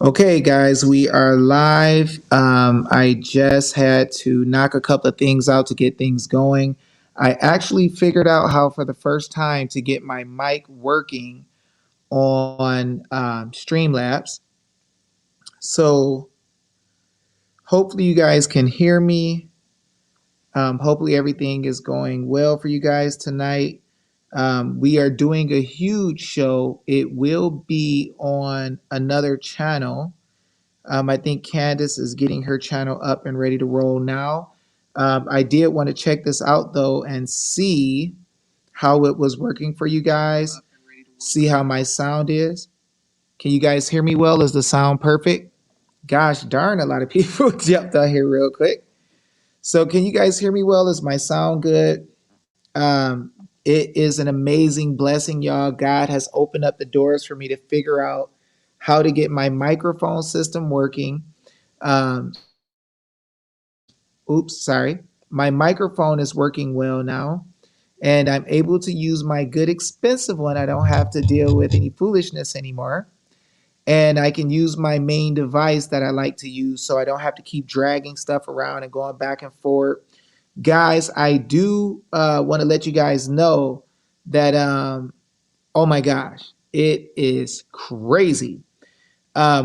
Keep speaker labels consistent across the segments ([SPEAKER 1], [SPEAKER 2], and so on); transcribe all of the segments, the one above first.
[SPEAKER 1] Okay, guys, we are live. I just had to knock a couple of things out to get things going. I actually figured out how, for the first time, to get my mic working on Streamlabs. So hopefully, you guys can hear me. Hopefully, everything is going well for you guys tonight. We are doing a huge show. It will be on another channel. I think Kandiss is getting her channel up and ready to roll now. I did want to check this out though and see how it was working for you guys. See how my sound is. Can you guys hear me well? Is the sound perfect? Gosh darn, a lot of people jumped out here real quick. So, can you guys hear me well? Is my sound good? It is an amazing blessing, y'all. God has opened up the doors for me to figure out how to get my microphone system working. Um, Oops, sorry. My microphone is working well now, and I'm able to use my good expensive one. I don't have to deal with any foolishness anymore. And I can use my main device that I like to use so I don't have to keep dragging stuff around and going back and forth. Guys, I do want to let you guys know that, oh my gosh, it is crazy.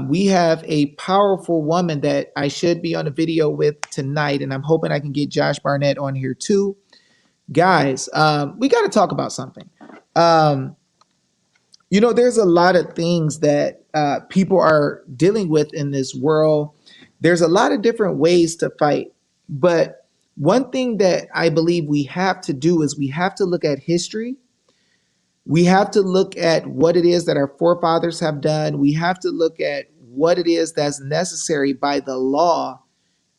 [SPEAKER 1] We have a powerful woman that I should be on a video with tonight, and I'm hoping I can get Josh Barnett on here too. Guys, we got to talk about something. Um, there's a lot of things that people are dealing with in this world. There's a lot of different ways to fight, but one thing that I believe we have to do is we have to look at history. We have to look at what it is that our forefathers have done. We have to look at what it is that's necessary by the law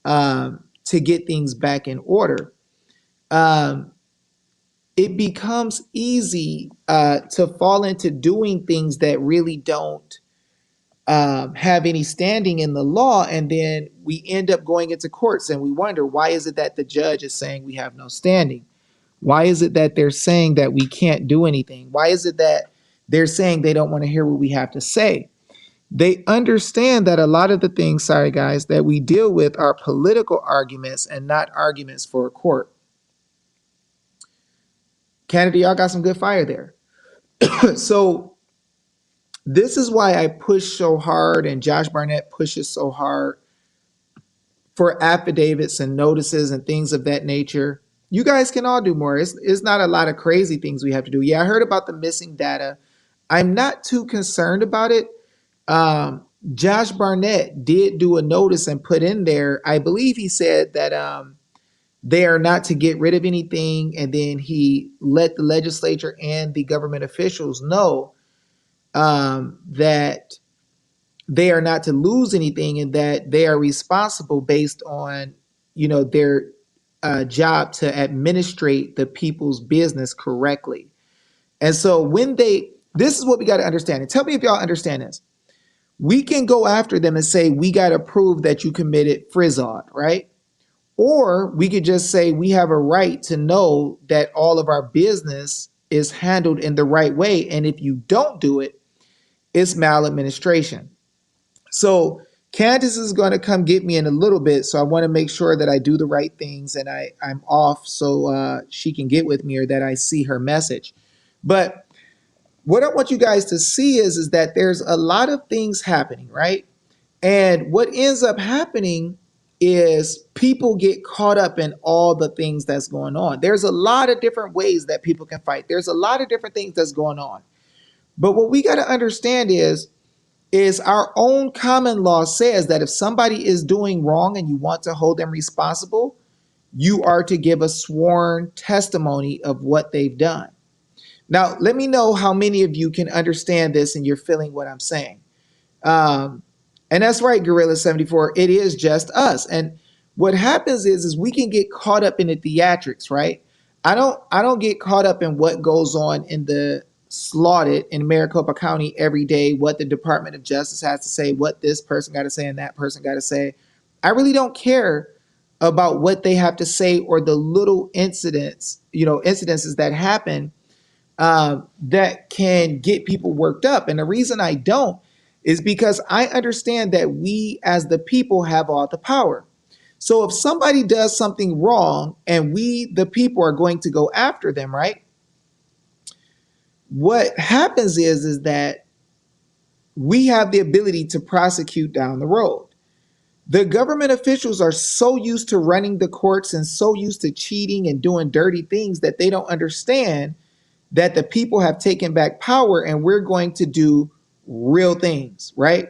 [SPEAKER 1] to get things back in order. Um, it becomes easy to fall into doing things that really don't have any standing in the law. And then we end up going into courts and we wonder, why is it that the judge is saying we have no standing? Why is it that they're saying that we can't do anything? Why is it that they're saying they don't want to hear what we have to say? They understand that a lot of the things, sorry guys, that we deal with are political arguments and not arguments for a court. Canada, y'all got some good fire there. So this is why I push so hard and Josh Barnett pushes so hard for affidavits and notices and things of that nature. You guys can all do more. It's not a lot of crazy things we have to do. Yeah, I heard about the missing data. I'm not too concerned about it. Josh Barnett did do a notice and put in there, I believe he said that they are not to get rid of anything. And then he let the legislature and the government officials know that they are not to lose anything and that they are responsible based on, their job to administrate the people's business correctly. And so this is what we got to understand. And tell me if y'all understand this. We can go after them and say, we got to prove that you committed fraud, right? Or we could just say we have a right to know that all of our business is handled in the right way. And if you don't do it, it's maladministration. So Candice is going to come get me in a little bit. So I want to make sure that I do the right things and I'm off so she can get with me or that I see her message. But what I want you guys to see is that there's a lot of things happening, right? And what ends up happening is people get caught up in all the things that's going on. There's a lot of different ways that people can fight. There's a lot of different things that's going on. But what we got to understand is our own common law says that if somebody is doing wrong and you want to hold them responsible, you are to give a sworn testimony of what they've done. Now, let me know how many of you can understand this and you're feeling what I'm saying. And that's right, Gorilla 74. It is just us. And what happens is we can get caught up in the theatrics, right? I don't get caught up in what goes on in the slotted in Maricopa County every day, what the Department of Justice has to say, what this person got to say and that person got to say. I really don't care about what they have to say or the little incidences that happen that can get people worked up. And the reason I don't is because I understand that we as the people have all the power. So if somebody does something wrong and we, the people, are going to go after them, right? What happens is that we have the ability to prosecute down the road. The government officials are so used to running the courts and so used to cheating and doing dirty things that they don't understand that the people have taken back power and we're going to do real things, right?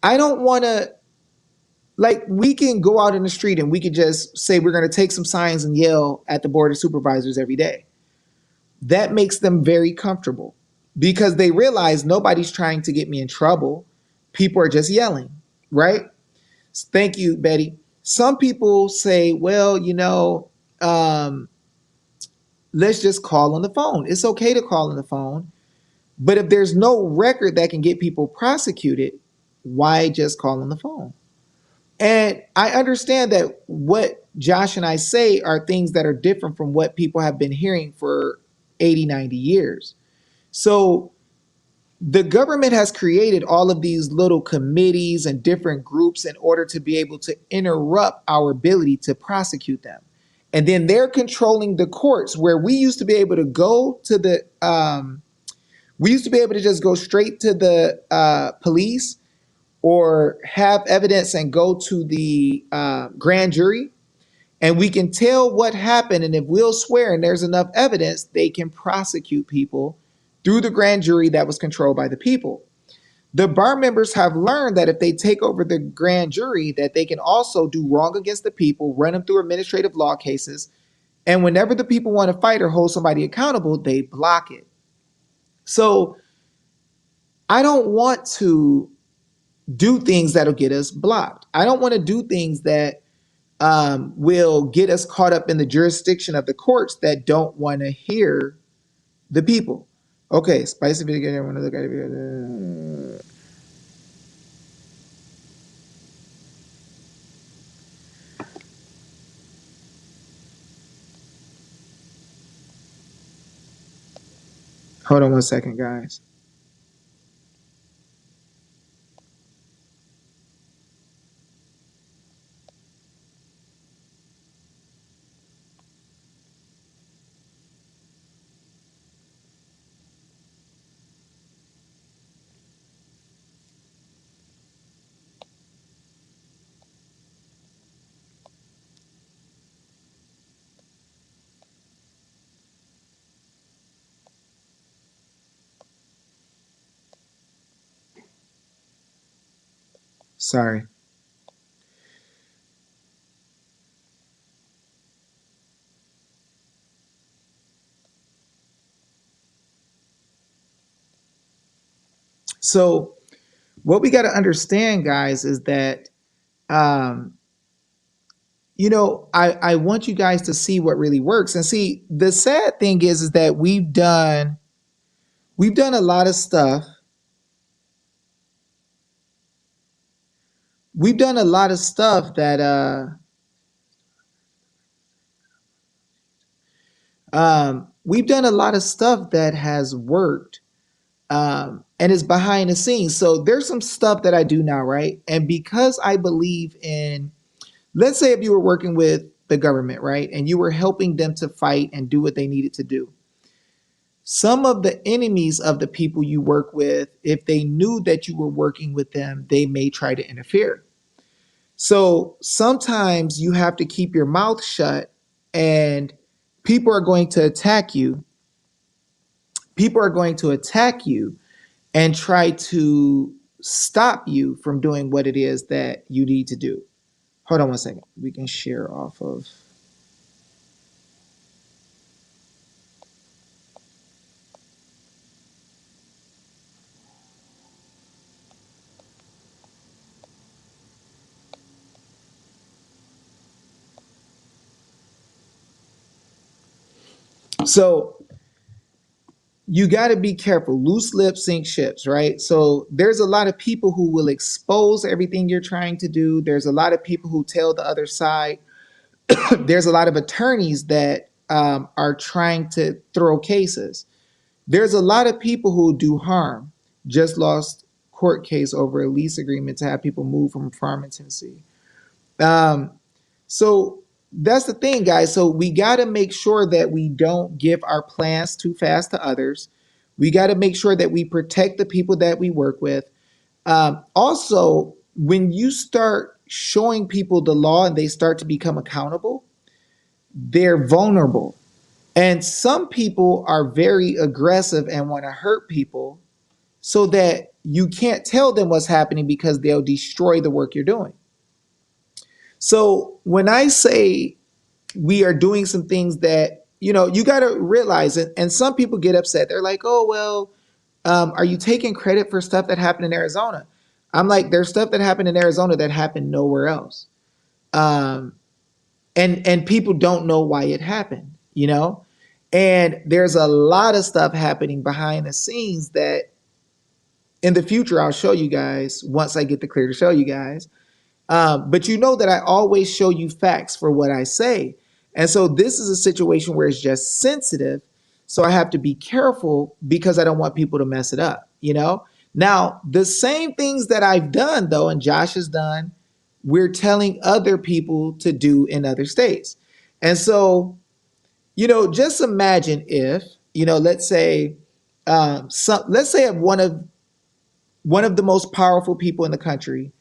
[SPEAKER 1] I don't want to, like, we can go out in the street and we could just say we're going to take some signs and yell at the board of supervisors every day. That makes them very comfortable because they realize nobody's trying to get me in trouble. People are just yelling, right? Thank you, Betty. Some people say, well, let's just call on the phone. It's okay to call on the phone. But if there's no record that can get people prosecuted, why just call on the phone? And I understand that what Josh and I say are things that are different from what people have been hearing for 80, 90 years. So the government has created all of these little committees and different groups in order to be able to interrupt our ability to prosecute them. And then they're controlling the courts where we used to be able to go to we used to be able to just go straight to the police or have evidence and go to the grand jury, and we can tell what happened. And if we'll swear and there's enough evidence, they can prosecute people through the grand jury that was controlled by the people. The bar members have learned that if they take over the grand jury, that they can also do wrong against the people, run them through administrative law cases, and whenever the people want to fight or hold somebody accountable, they block it. So I don't want to do things that'll get us blocked. I don't want to do things that will get us caught up in the jurisdiction of the courts that don't want to hear the people. Okay, spicy video. I want to look at it. Hold on one second, guys. Sorry. So what we got to understand, guys, is that um, I want you guys to see what really works. And see, the sad thing is that we've done a lot of stuff. We've done a lot of stuff that we've done a lot of stuff that has worked, and is behind the scenes. So there's some stuff that I do now, right? And because I believe in, let's say if you were working with the government, right, and you were helping them to fight and do what they needed to do. Some of the enemies of the people you work with, if they knew that you were working with them, they may try to interfere. So sometimes you have to keep your mouth shut, and people are going to attack you. People are going to attack you and try to stop you from doing what it is that you need to do. Hold on one second. We can share off of. So you got to be careful. Loose lips sink ships, right? So there's a lot of people who will expose everything you're trying to do. There's a lot of people who tell the other side. There's a lot of attorneys that are trying to throw cases. There's a lot of people who do harm. Just lost court case over a lease agreement to have people move from Farmington, Tennessee. Um, so that's the thing, guys. So we got to make sure that we don't give our plans too fast to others. We got to make sure that we protect the people that we work with. Also, when you start showing people the law and they start to become accountable, they're vulnerable. And some people are very aggressive and want to hurt people so that you can't tell them what's happening because they'll destroy the work you're doing. So when I say we are doing some things that, you got to realize it, and some people get upset. They're like, oh, well, are you taking credit for stuff that happened in Arizona? I'm like, there's stuff that happened in Arizona that happened nowhere else. Um, and people don't know why it happened. And there's a lot of stuff happening behind the scenes that in the future I'll show you guys once I get the clear to show you guys. But you know that I always show you facts for what I say. And so this is a situation where it's just sensitive. So I have to be careful because I don't want people to mess it up. Now, the same things that I've done, though, and Josh has done, we're telling other people to do in other states. And so, just imagine if, let's say, let's say if one of the most powerful people in the country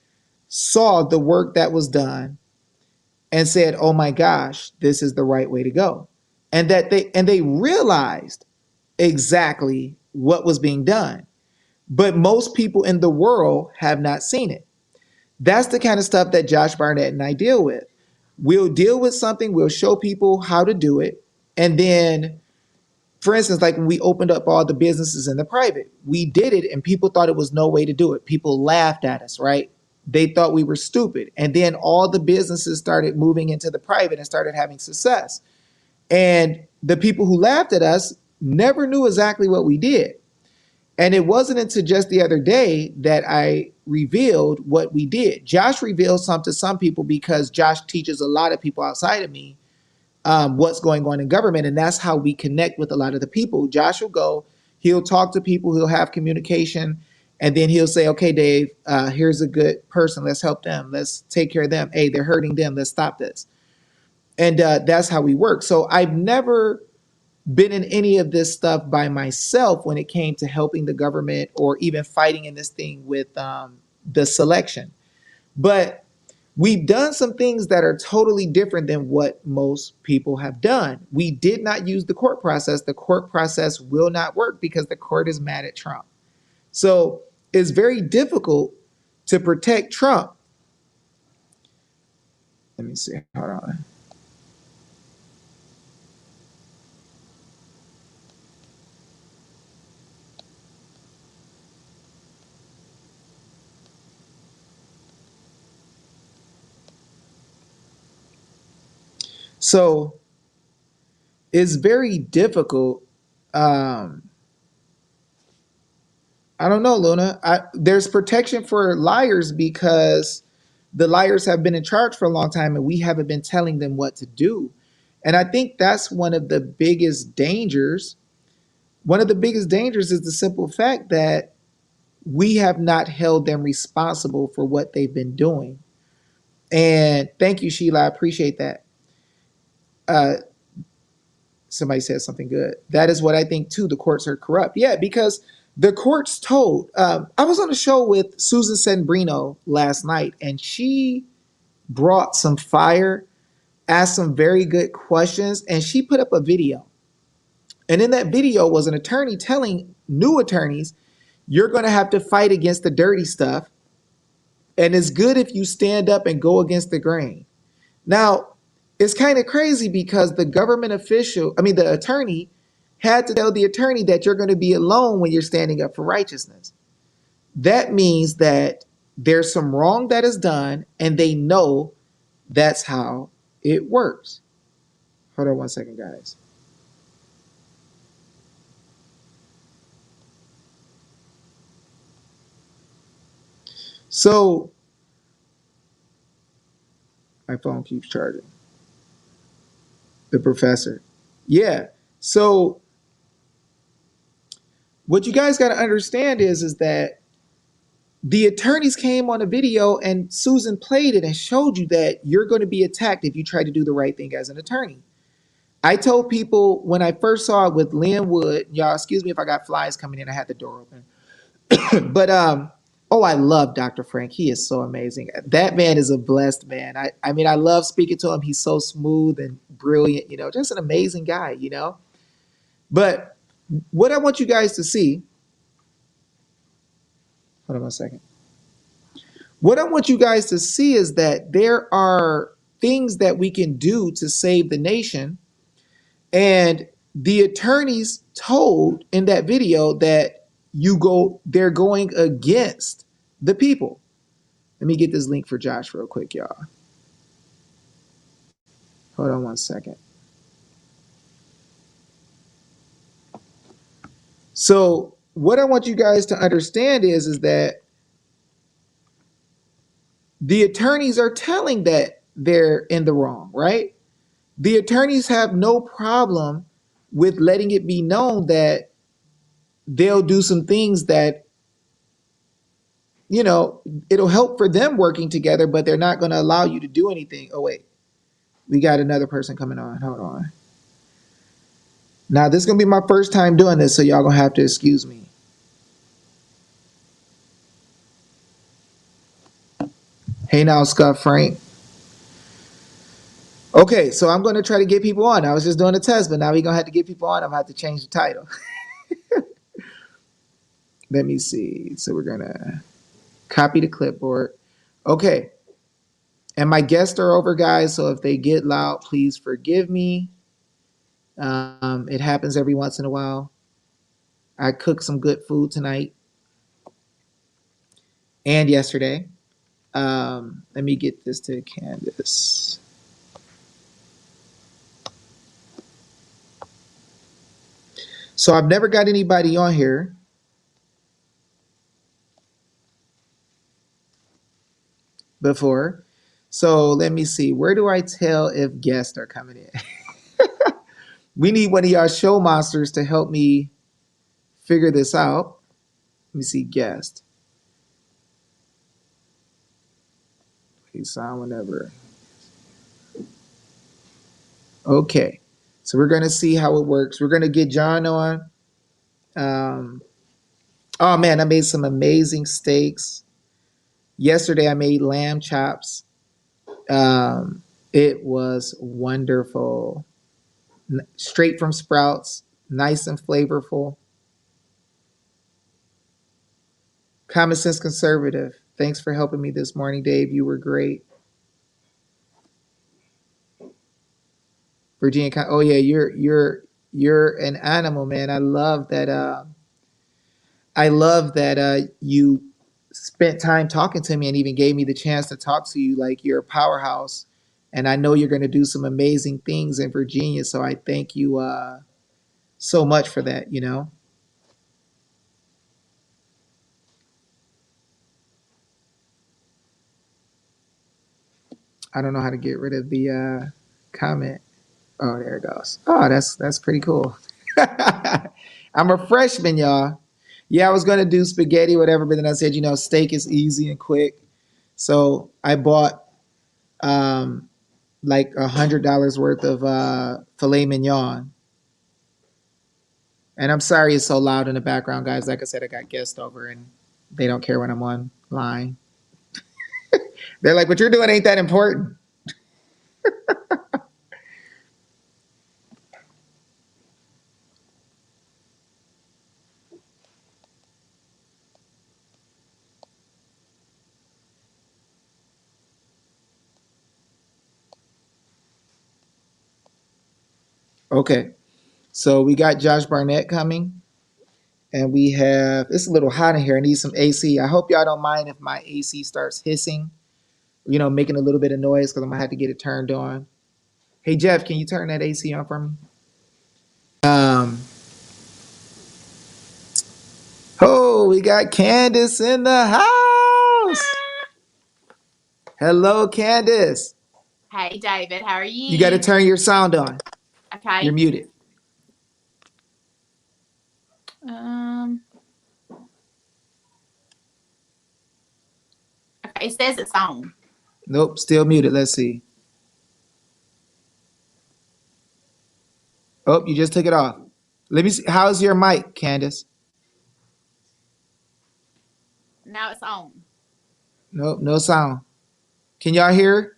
[SPEAKER 1] saw the work that was done and said, "Oh my gosh, this is the right way to go." And they realized exactly what was being done. But most people in the world have not seen it. That's the kind of stuff that Josh Barnett and I deal with. We'll deal with something, we'll show people how to do it, and then for instance, like when we opened up all the businesses in the private, we did it and people thought it was no way to do it. People laughed at us, right? They thought we were stupid. And then all the businesses started moving into the private and started having success. And the people who laughed at us never knew exactly what we did. And it wasn't until just the other day that I revealed what we did. Josh revealed some to some people because Josh teaches a lot of people outside of me what's going on in government. And that's how we connect with a lot of the people. Josh will go, he'll talk to people, he'll have communication, and then he'll say, okay, Dave, here's a good person. Let's help them. Let's take care of them. Hey, they're hurting them. Let's stop this. And that's how we work. So I've never been in any of this stuff by myself when it came to helping the government or even fighting in this thing with the selection. But we've done some things that are totally different than what most people have done. We did not use the court process. The court process will not work because the court is mad at Trump. So it's very difficult to protect Trump. Let me see. Hold on. So it's very difficult. I don't know, Luna. There's protection for liars because the liars have been in charge for a long time and we haven't been telling them what to do. And I think that's one of the biggest dangers. One of the biggest dangers is the simple fact that we have not held them responsible for what they've been doing. And thank you, Sheila. I appreciate that. Uh, Somebody said something good. That is what I think too. The courts are corrupt. Yeah, because the courts told. I was on a show with Susan Senbrino last night, and she brought some fire, asked some very good questions, and she put up a video. And in that video was an attorney telling new attorneys, "You're going to have to fight against the dirty stuff, and it's good if you stand up and go against the grain." Now, it's kind of crazy because the attorney had to tell the attorney that you're going to be alone when you're standing up for righteousness. That means that there's some wrong that is done and they know that's how it works. Hold on one second, guys. So my phone keeps charging. The professor. Yeah. So what you guys got to understand is that The attorneys came on a video and Susan played it and showed you that you're going to be attacked if you try to do the right thing as an attorney. I told people when I first saw it with Lynn Wood, y'all, excuse me if I got flies coming in, I had the door open. But oh, I love Dr. Frank. He is so amazing. That man is a blessed man. I mean, I love speaking to him. He's so smooth and brilliant, you know, just an amazing guy, you know. But what I want you guys to see, hold on one second. What I want you guys to see is that there are things that we can do to save the nation. And the attorneys told in that video that they're going against the people. Let me get this link for Josh real quick, y'all. Hold on one second. So what I want you guys to understand is that the attorneys are telling that they're in the wrong, right? The attorneys have no problem with letting it be known that they'll do some things that, you know, it'll help for them working together, but they're not going to allow you to do anything. Oh, wait, we got another person coming on. Hold on. Now, this is going to be my first time doing this, so y'all going to have to excuse me. Hey now, Scott Frank. Okay, so I'm going to try to get people on. I was just doing a test, but now we're going to have to get people on. I'm going to have to change the title. Let me see. So we're going to copy the clipboard. Okay. And my guests are over, guys, so if they get loud, please forgive me. It happens every once in a while. I cooked some good food tonight and yesterday. Let me get this to Kandiss. So I've never got anybody on here. Before. So let me see. Where do I tell if guests are coming in? We need one of y'all show monsters to help me figure this out. Let me see guest. Please sign whenever. Okay. So we're gonna see how it works. We're gonna get John on. Oh man, I made some amazing steaks. Yesterday I made lamb chops. It was wonderful. Straight from Sprouts, nice and flavorful. Common Sense Conservative. Thanks for helping me this morning, Dave. You were great. Virginia. Oh yeah, you're an animal, man. I love that. I love that you spent time talking to me and even gave me the chance to talk to you. Like you're a powerhouse, and I know you're going to do some amazing things in Virginia. So I thank you so much for that. You know. I don't know how to get rid of the comment. Oh, there it goes. Oh, that's pretty cool. I'm a freshman, y'all. Yeah, I was gonna do spaghetti, whatever, but then I said, you know, steak is easy and quick. So I bought like $100 worth of filet mignon. And I'm sorry it's so loud in the background, guys. Like I said, I got guests over and they don't care when I'm online. They're like, what you're doing ain't that important. Okay. So we got Josh Barnett coming. And we have, it's a little hot in here. I need some AC. I hope y'all don't mind if my AC starts hissing, you know, making a little bit of noise because I'm going to have to get it turned on. Hey, Jeff, can you turn that AC on for me? Oh, we got Kandiss in the house. Hello, Kandiss.
[SPEAKER 2] Hey, David, how are you?
[SPEAKER 1] You got to turn your sound on.
[SPEAKER 2] Okay.
[SPEAKER 1] You're muted.
[SPEAKER 2] it says it's on.
[SPEAKER 1] Nope, still muted. Let's see. Oh, you just took it off. Let me see. How's your mic, Kandiss?
[SPEAKER 2] Now it's on.
[SPEAKER 1] Nope, no sound. Can y'all hear?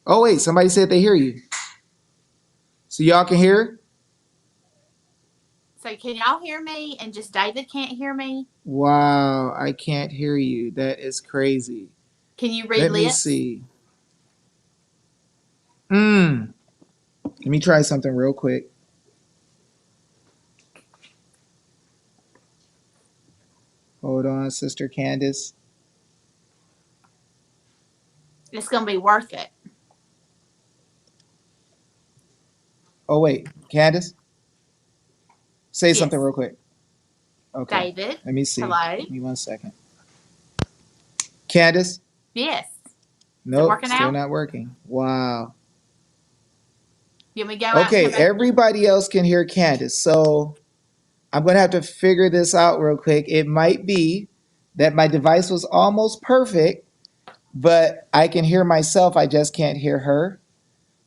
[SPEAKER 1] Oh, wait, somebody said they hear you. So y'all can hear?
[SPEAKER 2] So can y'all hear me and just David can't hear me?
[SPEAKER 1] Wow, I can't hear you. That is crazy.
[SPEAKER 2] Can you read
[SPEAKER 1] Let me
[SPEAKER 2] lips?
[SPEAKER 1] see. Let me try something real quick. Hold on, Sister Kandiss.
[SPEAKER 2] It's going to be worth it.
[SPEAKER 1] Oh, wait, Kandiss? Say
[SPEAKER 2] Yes.
[SPEAKER 1] something real quick. Okay.
[SPEAKER 2] David.
[SPEAKER 1] Let me see.
[SPEAKER 2] Hello.
[SPEAKER 1] Give me 1 second. Kandiss?
[SPEAKER 2] Yes.
[SPEAKER 1] Nope, still not working. Wow.
[SPEAKER 2] You want me to go out?
[SPEAKER 1] Okay, everybody else can hear Kandiss. So I'm going to have to figure this out real quick. It might be that my device was almost perfect, but I can hear myself. I just can't hear her.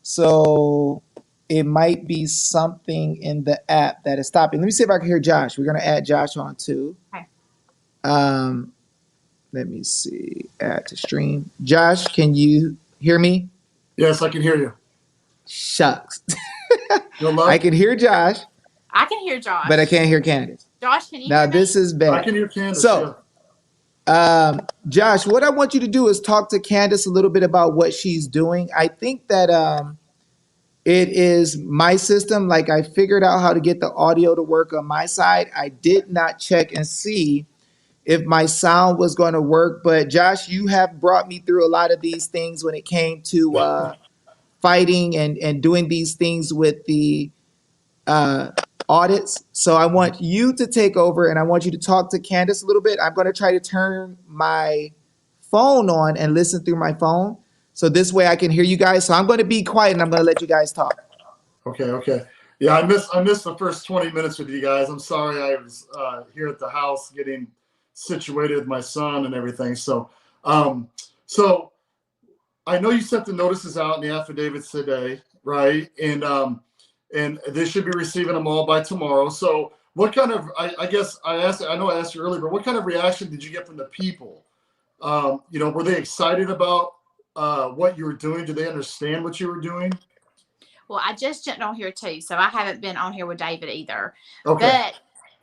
[SPEAKER 1] So it might be something in the app that is stopping. Let me see if I can hear Josh. We're going to add Josh on too.
[SPEAKER 2] Okay.
[SPEAKER 1] Let me see. Add to stream. Josh, can you hear me?
[SPEAKER 3] Yes, I can hear you.
[SPEAKER 1] Shucks.
[SPEAKER 3] Good luck.
[SPEAKER 1] I can hear Josh.
[SPEAKER 2] I can hear Josh.
[SPEAKER 1] But I can't hear Kandiss.
[SPEAKER 2] Josh, can you
[SPEAKER 1] now
[SPEAKER 2] hear me?
[SPEAKER 1] This is bad.
[SPEAKER 3] I can hear Kandiss.
[SPEAKER 1] So, Josh, what I want you to do is talk to Kandiss a little bit about what she's doing. I think that it is my system. Like, I figured out how to get the audio to work on my side. I did not check and see if my sound was going to work. But Josh, you have brought me through a lot of these things when it came to fighting and doing these things with the audits. So I want you to take over and I want you to talk to Kandiss a little bit. I'm going to try to turn my phone on and listen through my phone. So this way I can hear you guys. So I'm going to be quiet and I'm going to let you guys talk.
[SPEAKER 3] Okay. Yeah, I missed the first 20 minutes with you guys. I'm sorry. I was here at the house getting situated with my son and everything. So I know you sent the notices out in the affidavits today, right? And they should be receiving them all by tomorrow. So what kind of, I guess I know I asked you earlier, but what kind of reaction did you get from the people? Were they excited about what you were doing? Did they understand what you were doing?
[SPEAKER 2] Well, I just jumped on here too, so I haven't been on here with David either.
[SPEAKER 3] Okay.
[SPEAKER 2] But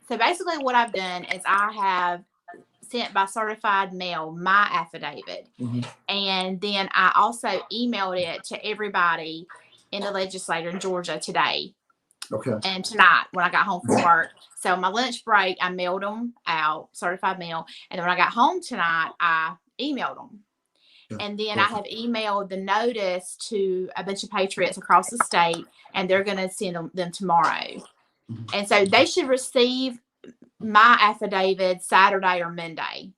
[SPEAKER 2] so basically what I've done is I have sent by certified mail my affidavit.
[SPEAKER 3] Mm-hmm.
[SPEAKER 2] And then I also emailed it to everybody in the legislature in Georgia today.
[SPEAKER 3] Okay.
[SPEAKER 2] And tonight when I got home from work. So my lunch break, I mailed them out, certified mail. And then when I got home tonight, I emailed them. And then I have emailed the notice to a bunch of patriots across the state, and they're going to send them tomorrow. Mm-hmm. And so they should receive my affidavit Saturday or Monday.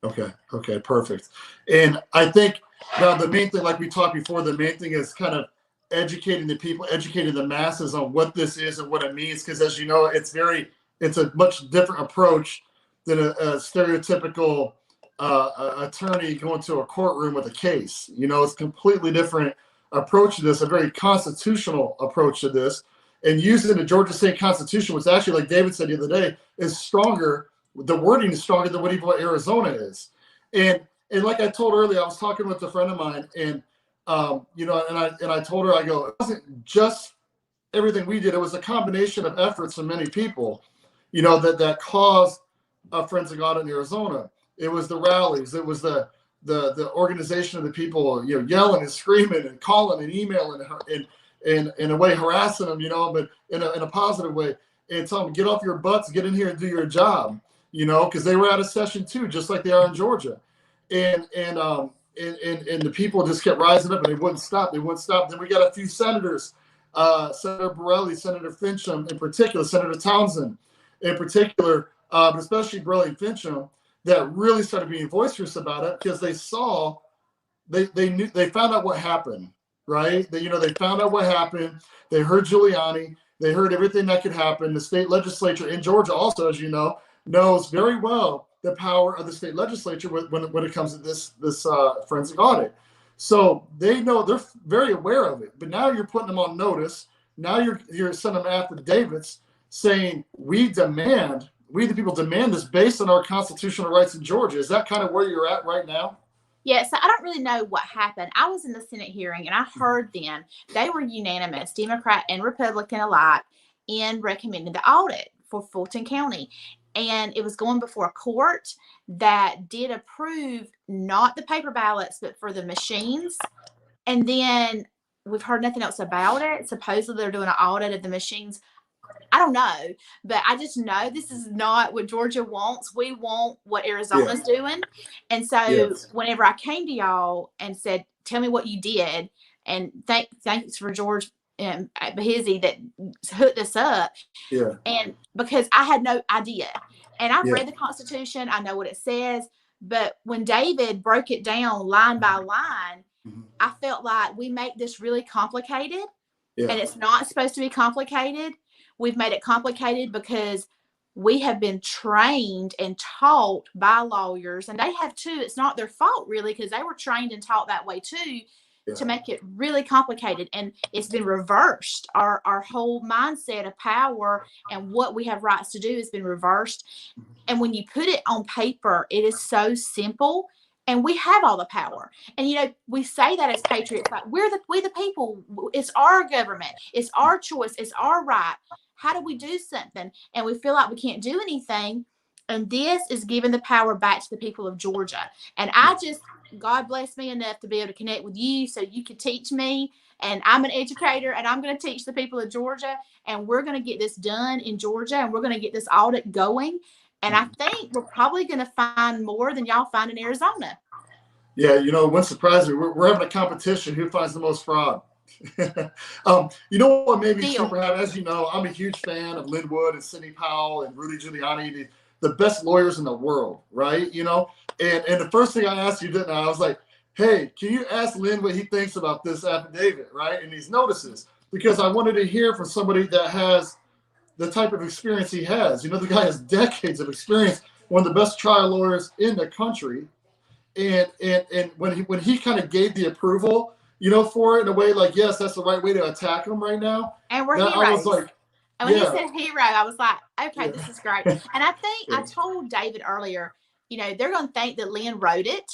[SPEAKER 3] Okay, perfect. And I think now the main thing, like we talked before, the main thing is kind of educating the people, educating the masses on what this is and what it means. Because as you know, it's a much different approach than a stereotypical attorney going to a courtroom with a case. It's a completely different approach to this, a very constitutional approach to this. And using the Georgia State Constitution, which actually, like David said the other day, is stronger. The wording is stronger than what even Arizona is. And like I told earlier, I was talking with a friend of mine, and I told her, I go, it wasn't just everything we did. It was a combination of efforts from many people, that caused a forensic audit in Arizona. It was the rallies. It was the organization of the people, yelling and screaming and calling and emailing and in a way harassing them, but in a positive way, and telling them, get off your butts, get in here and do your job, because they were out of session too, just like they are in Georgia. And the people just kept rising up and they wouldn't stop. Then we got a few senators, Senator Borelli, Senator Fincham in particular, Senator Townsend in particular, but especially Borelli and Fincham, that really started being boisterous about it because they saw, they found out what happened, right? They found out what happened. They heard Giuliani. They heard everything that could happen. The state legislature in Georgia also, as you know, knows very well the power of the state legislature when it comes to this forensic audit. So they know, they're very aware of it. But now you're putting them on notice. Now you're sending them affidavits saying we the people demand this based on our constitutional rights in Georgia. Is that kind of where you're at right now?
[SPEAKER 2] Yeah, so I don't really know what happened. I was in the Senate hearing and I heard them. They were unanimous, Democrat and Republican alike, in recommending the audit for Fulton County. And it was going before a court that did approve not the paper ballots, but for the machines. And then we've heard nothing else about it. Supposedly they're doing an audit of the machines. I don't know, but I just know this is not what Georgia wants. We want what Arizona's doing. And so whenever I came to y'all and said, tell me what you did, and thanks for George and Bahizzi that hooked us up.
[SPEAKER 3] Yeah.
[SPEAKER 2] And because I had no idea. And I've read the Constitution, I know what it says. But when David broke it down line by line, I felt like we make this really complicated. And it's not supposed to be complicated. We've made it complicated because we have been trained and taught by lawyers, and they have too. It's not their fault really, because they were trained and taught that way too, to make it really complicated. And it's been reversed. Our whole mindset of power and what we have rights to do has been reversed. And when you put it on paper, it is so simple. And we have all the power. And, you know, we say that as patriots, like we the people. It's our government. It's our choice. It's our right. How do we do something? And we feel like we can't do anything. And this is giving the power back to the people of Georgia. And God bless me enough to be able to connect with you so you can teach me. And I'm an educator, and I'm going to teach the people of Georgia. And we're going to get this done in Georgia, and we're going to get this audit going. And I think we're probably going to find more than y'all find in Arizona.
[SPEAKER 3] Yeah, you know, it wouldn't surprise me. We're having a competition. Who finds the most fraud? You know what made me super happy? As you know, I'm a huge fan of Lynn Wood and Sidney Powell and Rudy Giuliani, the best lawyers in the world, right? You know, and the first thing I asked you, didn't I was like, hey, can you ask Lynn what he thinks about this affidavit, right? And these notices, because I wanted to hear from somebody that has the type of experience he has. You know, the guy has decades of experience, one of the best trial lawyers in the country. And when he kind of gave the approval, you know, for it in a way like, yes, that's the right way to attack him right now.
[SPEAKER 2] And we're heroes.
[SPEAKER 3] I was like,
[SPEAKER 2] and when he said hero, I was like, okay, this is great. And I think I told David earlier, you know, they're going to think that Lynn wrote it,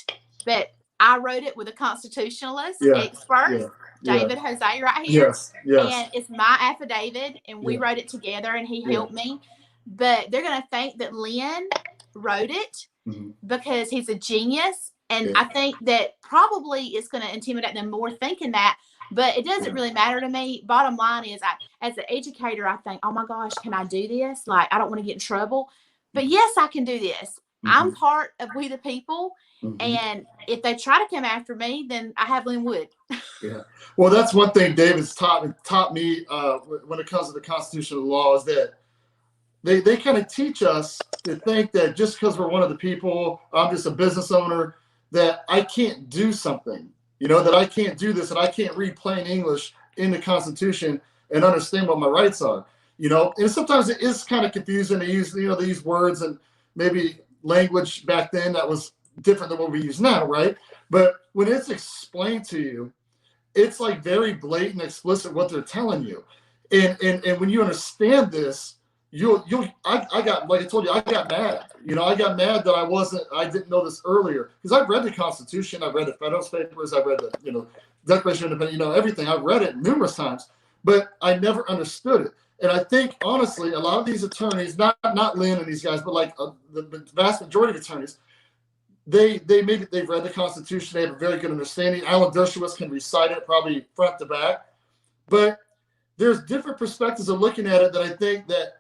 [SPEAKER 2] but I wrote it with a constitutionalist expert. David Jose right here.
[SPEAKER 3] Yes.
[SPEAKER 2] And it's my affidavit, and we wrote it together, and he helped me. But they're going to think that Lynn wrote it because he's a genius. And I think that probably it's going to intimidate them more thinking that. But it doesn't really matter to me. Bottom line is, as an educator, I think, oh my gosh, can I do this? Like, I don't want to get in trouble. But yes, I can do this. I'm part of We the People. And if they try to come after me, then I have Lynn Wood.
[SPEAKER 3] Well, that's one thing David's taught me when it comes to the constitutional law, is that they kind of teach us to think that just because we're one of the people, I'm just a business owner, that I can't do something, you know, that I can't do this, and I can't read plain English in the Constitution and understand what my rights are, you know. And sometimes it is kind of confusing to use, you know, these words and maybe language back then that was different than what we use now, right? But when it's explained to you, it's like very blatant, explicit what they're telling you. And when you understand this, I got, like I told you, I got mad. You know, I got mad that I didn't know this earlier, because I've read the Constitution, I've read the Federalist Papers, I've read the, you know, Declaration of Independence, you know, everything. I've read it numerous times, but I never understood it. And I think, honestly, a lot of these attorneys, not Lynn and these guys, but like the vast majority of attorneys, they've read the Constitution, they have a very good understanding. Alan Dershowitz can recite it probably front to back, but there's different perspectives of looking at it that I think that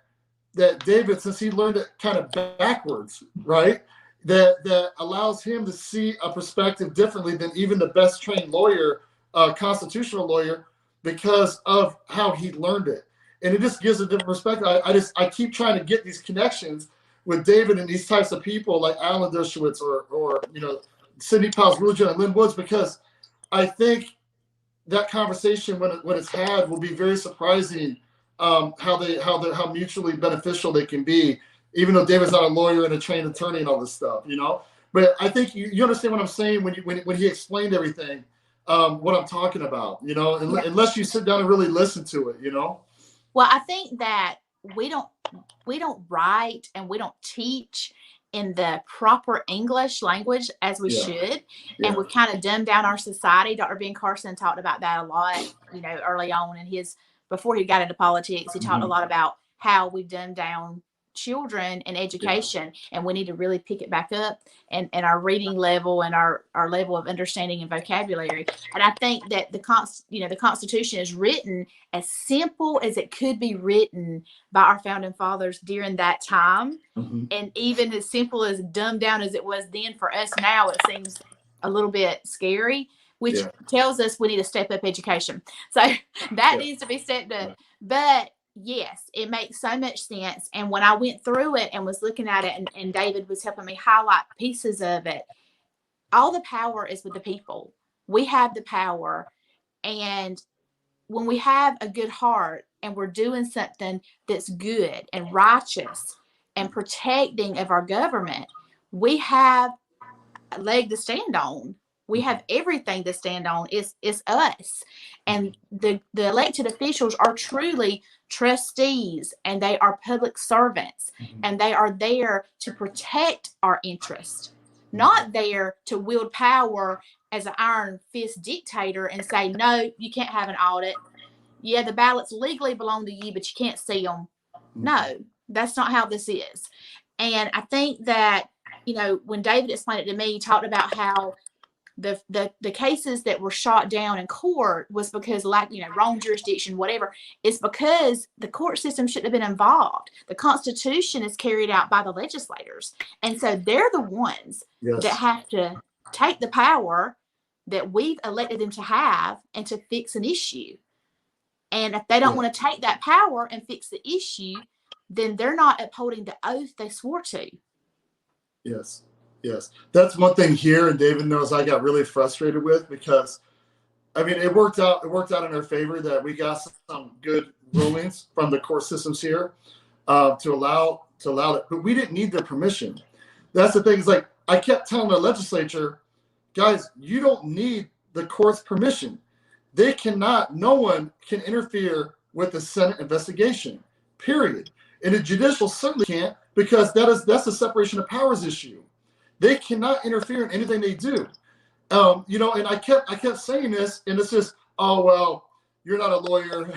[SPEAKER 3] David, since he learned it kind of backwards, right, that allows him to see a perspective differently than even the best trained lawyer, constitutional lawyer, because of how he learned it. And it just gives a different perspective. I keep trying to get these connections with David and these types of people like Alan Dershowitz or you know, Sidney Powell's, Rudy and Lynn Woods, because I think that conversation when it's had will be very surprising. How mutually beneficial they can be, even though David's not a lawyer and a trained attorney and all this stuff, you know. But I think you understand what I'm saying when he explained everything, what I'm talking about, you know, unless you sit down and really listen to it, you know.
[SPEAKER 2] Well, I think that we don't write and we don't teach in the proper English language as we should. And we've kind of dumbed down our society. Dr. Ben Carson talked about that a lot, you know, early on in his, before he got into politics, he talked a lot about how we've dumbed down children and education, and we need to really pick it back up, and our reading level and our level of understanding and vocabulary. And I think that the Constitution is written as simple as it could be written by our founding fathers during that time. And even as simple as dumbed down as it was then, for us now it seems a little bit scary, which tells us we need to step up education. So that needs to be stepped up. But yes, it makes so much sense. And when I went through it and was looking at it, and David was helping me highlight pieces of it, all the power is with the people. We have the power. And when we have a good heart and we're doing something that's good and righteous and protecting of our government, we have a leg to stand on. We have everything to stand on. It's us. And the elected officials are truly trustees, and they are public servants, and they are there to protect our interests, not there to wield power as an iron fist dictator and say, no, you can't have an audit. Yeah, the ballots legally belong to you, but you can't see them. No, that's not how this is. And I think that, you know, when David explained it to me, he talked about how the cases that were shot down in court was because, like, you know, wrong jurisdiction, whatever. It's because the court system shouldn't have been involved. The Constitution is carried out by the legislators. And so they're the ones that have to take the power that we've elected them to have and to fix an issue. And if they don't want to take that power and fix the issue, then they're not upholding the oath they swore to.
[SPEAKER 3] Yes. That's one thing here, and David knows I got really frustrated with, because I mean, it worked out in our favor that we got some good rulings from the court systems here to allow it, but we didn't need their permission. That's the thing. Is like, I kept telling the legislature, guys, you don't need the court's permission. They cannot, no one can interfere with the Senate investigation, period. And the judicial certainly can't, because that's a separation of powers issue. They cannot interfere in anything they do. You know, and I kept saying this, and it's just, oh, well, you're not a lawyer,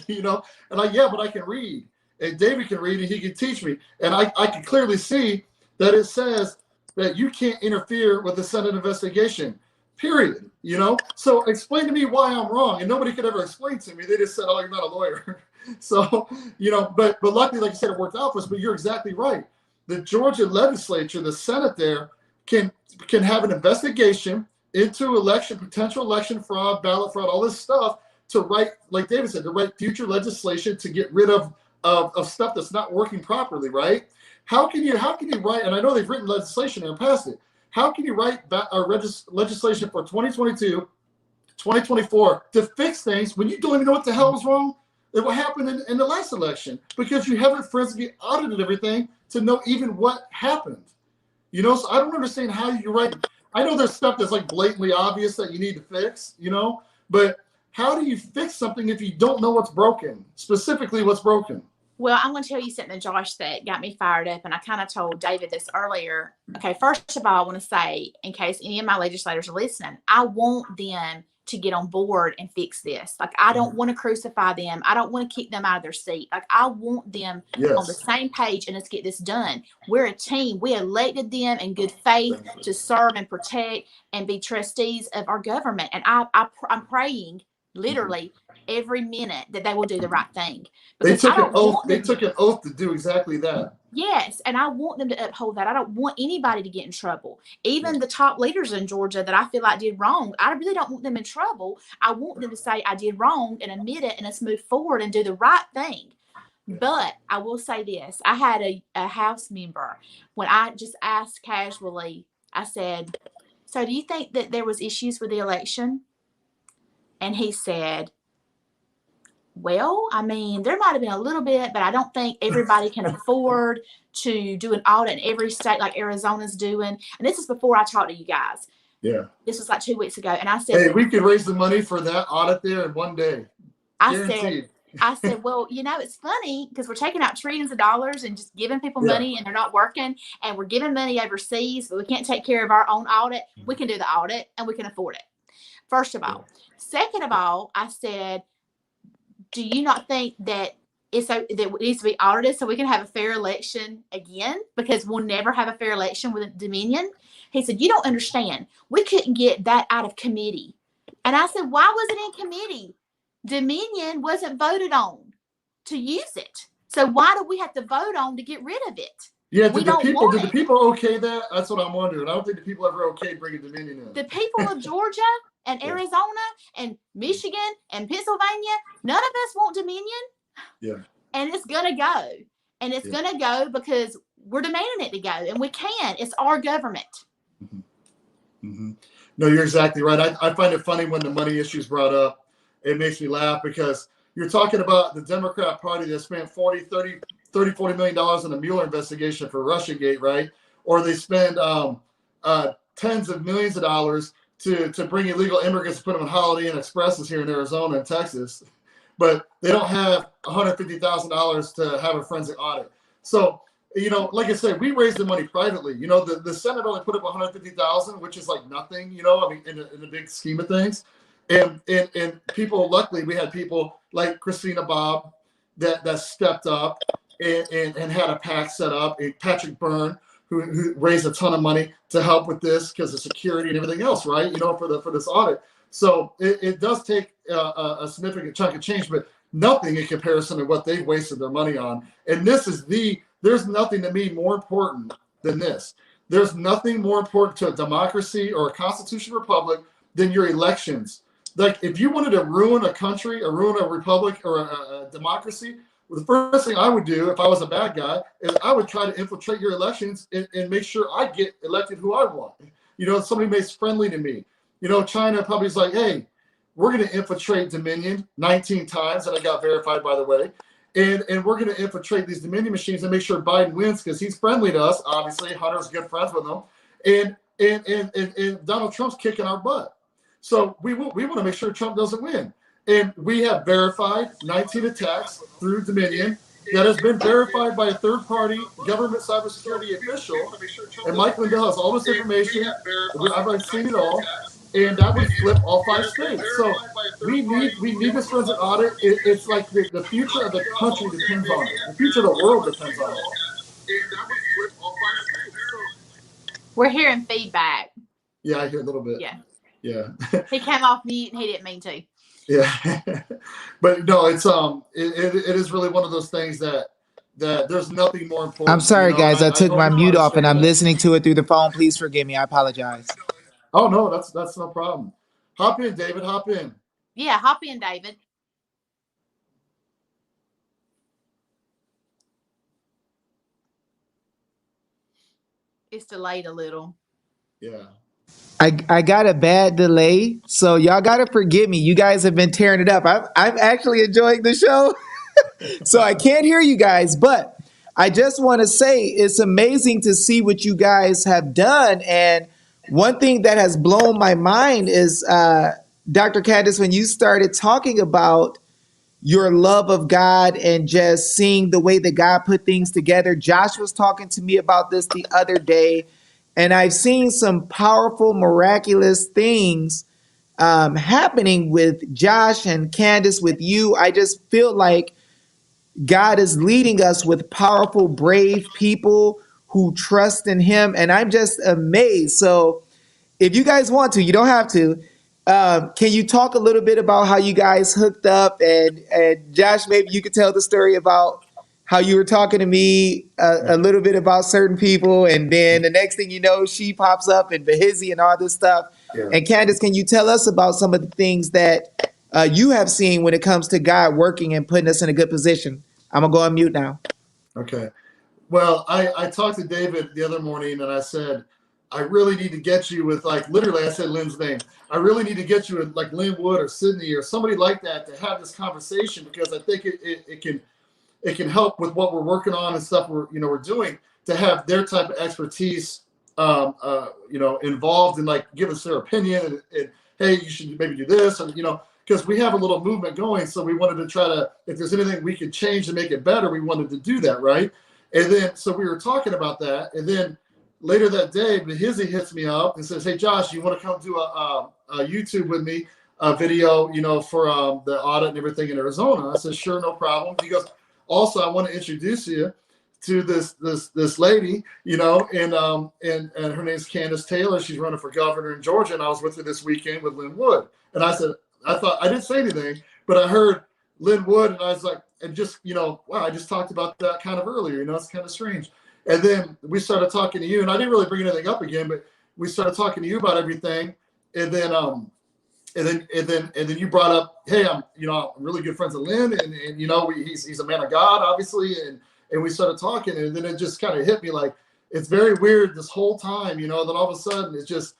[SPEAKER 3] you know, and but I can read, and David can read, and he can teach me. And I can clearly see that it says that you can't interfere with the Senate investigation, period, you know? So explain to me why I'm wrong. And nobody could ever explain to me. They just said, oh, you're not a lawyer. So, you know, but luckily, like you said, it worked out for us, but you're exactly right. The Georgia legislature, the Senate there, can have an investigation into potential election fraud, ballot fraud, all this stuff, to write, like David said, to write future legislation to get rid of stuff that's not working properly, right? How can you write, and I know they've written legislation and passed it, how can you write legislation for 2022, 2024 to fix things when you don't even know what the hell was wrong? What happened in the last election, because you haven't forensically audited everything to know even what happened. You know, so I don't understand how you write. I know there's stuff that's like blatantly obvious that you need to fix, you know, but how do you fix something if you don't know what's broken, specifically what's broken?
[SPEAKER 2] Well, I'm going to tell you something, Josh, that got me fired up, and I kind of told David this earlier. Okay, first of all, I want to say, in case any of my legislators are listening, I want them to get on board and fix this. Like, I don't want to crucify them. I don't want to kick them out of their seat. Like, I want them on the same page, and let's get this done. We're a team. We elected them in good faith to serve and protect and be trustees of our government. And I'm praying literally every minute that they will do the right thing.
[SPEAKER 3] They took an oath. They took an oath to do exactly that.
[SPEAKER 2] Yes, and I want them to uphold that. I don't want anybody to get in trouble. Even the top leaders in Georgia that I feel like did wrong, I really don't want them in trouble. I want them to say, I did wrong, and admit it, and let's move forward and do the right thing. But I will say this. I had a House member, when I just asked casually, I said, so do you think that there was issues with the election? And he said, Well, I mean, there might have been a little bit, but I don't think everybody can afford to do an audit in every state like Arizona's doing. And this is before I talked to you guys.
[SPEAKER 3] Yeah.
[SPEAKER 2] This was like 2 weeks ago. And I said,
[SPEAKER 3] hey, we could raise the money for that audit there in one day. Guaranteed.
[SPEAKER 2] I said, well, it's funny because we're taking out trillions of dollars and just giving people money and they're not working, and we're giving money overseas, but we can't take care of our own audit. We can do the audit and we can afford it. First of all. Second of all, I said, do you not think that that it needs to be audited so we can have a fair election again? Because we'll never have a fair election with Dominion. He said, you don't understand. We couldn't get that out of committee. And I said, why was it in committee? Dominion wasn't voted on to use it. So why do we have to vote on to get rid of it?
[SPEAKER 3] Yeah, did the people okay that? That's what I'm wondering. I don't think the people ever okay bringing Dominion in.
[SPEAKER 2] The people of Georgia and Arizona and Michigan and Pennsylvania, none of us want Dominion.
[SPEAKER 3] Yeah.
[SPEAKER 2] And it's going to go. And it's going to go because we're demanding it to go. And we can. It's our government.
[SPEAKER 3] Mm-hmm. Mm-hmm. No, you're exactly right. I find it funny when the money issue is brought up. It makes me laugh because you're talking about the Democrat Party that spent $40 million on the Mueller investigation for Russiagate, right? Or they spend tens of millions of dollars to bring illegal immigrants to put them on Holiday Inn Expresses here in Arizona and Texas, but they don't have $150,000 to have a forensic audit. So, like I said, we raised the money privately. The Senate only put up $150,000, which is like nothing. In the big scheme of things. And people, luckily, we had people like Christina Bobb that stepped up and had a PAC set up. And Patrick Byrne, who raised a ton of money to help with this because of security and everything else, right? For this audit. So it does take a significant chunk of change, but nothing in comparison to what they've wasted their money on. And there's nothing to me more important than this. There's nothing more important to a democracy or a constitutional republic than your elections. Like, if you wanted to ruin a country or ruin a republic or a democracy, the first thing I would do if I was a bad guy is I would try to infiltrate your elections and make sure I get elected who I want. Somebody makes friendly to me. China probably is like, hey, we're going to infiltrate Dominion 19 times, and I got verified, by the way. And we're going to infiltrate these Dominion machines and make sure Biden wins because he's friendly to us. Obviously, Hunter's good friends with him. And Donald Trump's kicking our butt. So we want to make sure Trump doesn't win. And we have verified 19 attacks through Dominion that has been verified by a third-party government cybersecurity official. And Mike Lindell has all this information. I've seen it all. And that would flip all 5 states. So we need this forensic audit. It's like the future of the country depends on it. The future of the world depends on it. And that would flip all 5 states.
[SPEAKER 2] We're hearing feedback.
[SPEAKER 3] Yeah, I hear a little bit. Yeah.
[SPEAKER 2] He came off mute and he didn't mean to.
[SPEAKER 3] Yeah. But no, it's it is really one of those things that there's nothing more important.
[SPEAKER 1] I'm sorry, guys. I took my mute off and I'm listening to it through the phone. Please forgive me. I apologize.
[SPEAKER 3] Oh no, that's no problem. Hop in, David. Hop in.
[SPEAKER 2] Yeah, hop in, David. It's delayed a little.
[SPEAKER 3] Yeah.
[SPEAKER 1] I got a bad delay, so y'all gotta forgive me. You guys have been tearing it up. I'm actually enjoying the show, so I can't hear you guys. But I just want to say it's amazing to see what you guys have done. And one thing that has blown my mind is, Dr. Kandiss, when you started talking about your love of God and just seeing the way that God put things together. Josh was talking to me about this the other day. And I've seen some powerful, miraculous things happening with Josh and Kandiss, with you. I just feel like God is leading us with powerful, brave people who trust in him. And I'm just amazed. So if you guys want to, you don't have to. Can you talk a little bit about how you guys hooked up? And Josh, maybe you could tell the story about how you were talking to me a little bit about certain people, and then the next thing you know, she pops up and Bahizzi and all this stuff. Yeah. And Kandiss, can you tell us about some of the things that you have seen when it comes to God working and putting us in a good position? I'm gonna go on mute now.
[SPEAKER 3] Okay. Well, I talked to David the other morning and I said, I really need to get you with, like, literally I said Lynn's name. I really need to get you with like Lynn Wood or Sydney or somebody like that to have this conversation, because I think it can help with what we're working on and stuff we're doing, to have their type of expertise involved and like give us their opinion and hey, you should maybe do this, and because we have a little movement going, so we wanted to try to, if there's anything we could change to make it better, we wanted to do that, right? And then so we were talking about that, and then later that day, Hizzy hits me up and says, "Hey Josh, you want to come do a YouTube with me, a video, for the audit and everything in Arizona?" I said, "Sure, no problem." He goes, "Also, I want to introduce you to this lady, and her name's Kandiss Taylor. She's running for governor in Georgia, and I was with her this weekend with Lynn Wood." And I said, I thought, I didn't say anything, but I heard Lynn Wood, and I was like, and just, wow, I just talked about that kind of earlier, it's kind of strange. And then we started talking to you, and I didn't really bring anything up again, but we started talking to you about everything. And then you brought up, hey, I'm really good friends with Lynn, and he's a man of God, obviously, and we started talking, and then it just kind of hit me like, it's very weird this whole time, then all of a sudden it's just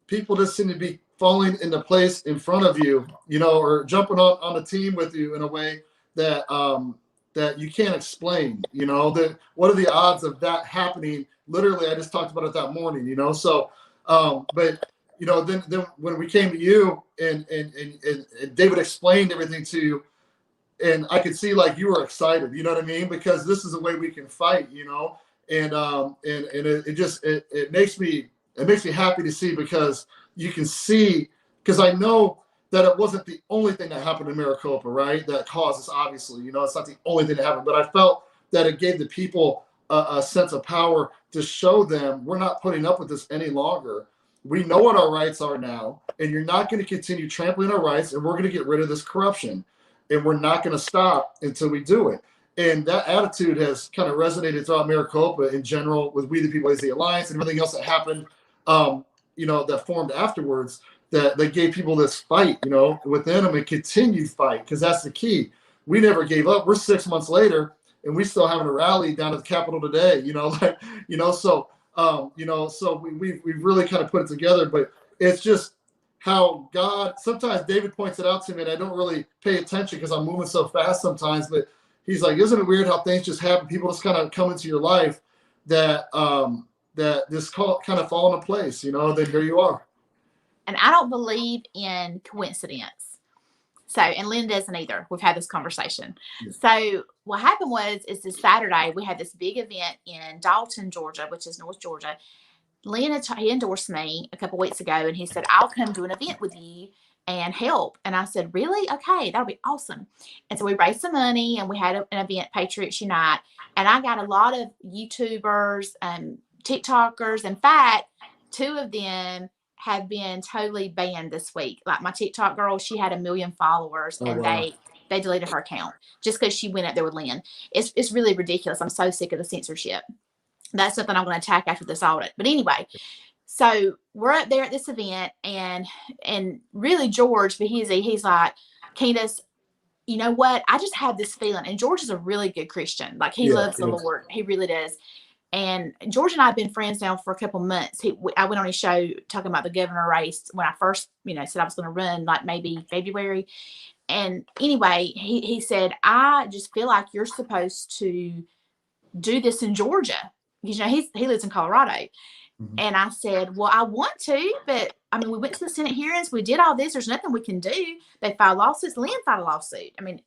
[SPEAKER 3] people just seem to be falling into place in front of you, or jumping on the team with you in a way that that you can't explain, that what are the odds of that happening? Literally, I just talked about it that morning, so but then when we came to you and David explained everything to you, and I could see like you were excited, you know what I mean? Because this is a way we can fight, and it makes me happy to see, because you can see, because I know that it wasn't the only thing that happened in Maricopa, right? That caused this, obviously, it's not the only thing that happened, but I felt that it gave the people a sense of power to show them we're not putting up with this any longer. We know what our rights are now, and you're not going to continue trampling our rights, and we're going to get rid of this corruption, and we're not going to stop until we do it. And that attitude has kind of resonated throughout Maricopa in general, with We the People as the Alliance and everything else that happened, that formed afterwards, that they gave people this fight, within them, and continued fight, because that's the key. We never gave up. We're 6 months later, and we still having a rally down at the Capitol today, so we've really kind of put it together. But it's just how God, sometimes David points it out to me, and I don't really pay attention because I'm moving so fast sometimes, but he's like, isn't it weird how things just happen? People just kind of come into your life that just kind of fall into place, then here you are.
[SPEAKER 2] And I don't believe in coincidence. So, and Lynn doesn't either. We've had this conversation. Yes. So what happened is this Saturday, we had this big event in Dalton, Georgia, which is North Georgia. Lynn, he endorsed me a couple weeks ago, and he said, I'll come do an event with you and help. And I said, really? Okay, that'll be awesome. And so we raised some money, and we had an event, Patriots Unite. And I got a lot of YouTubers and TikTokers. In fact, 2 of them have been totally banned this week. Like my TikTok girl, she had 1 million followers, and wow, they deleted her account just because she went up there with Lynn. It's really ridiculous. I'm so sick of the censorship. That's something I'm going to attack after this audit. But anyway, so we're up there at this event, and really George, but he's like, Kandiss, you know what? I just have this feeling. And George is a really good Christian. Like he loves the Lord. He really does. And George and I have been friends now for a couple months. I went on his show talking about the governor race when I first, said I was going to run, like maybe February. And anyway, he said, I just feel like you're supposed to do this in Georgia. Because, he lives in Colorado. Mm-hmm. And I said, well, I want to, but we went to the Senate hearings. We did all this. There's nothing we can do. They filed lawsuits. Lynn filed a lawsuit. They're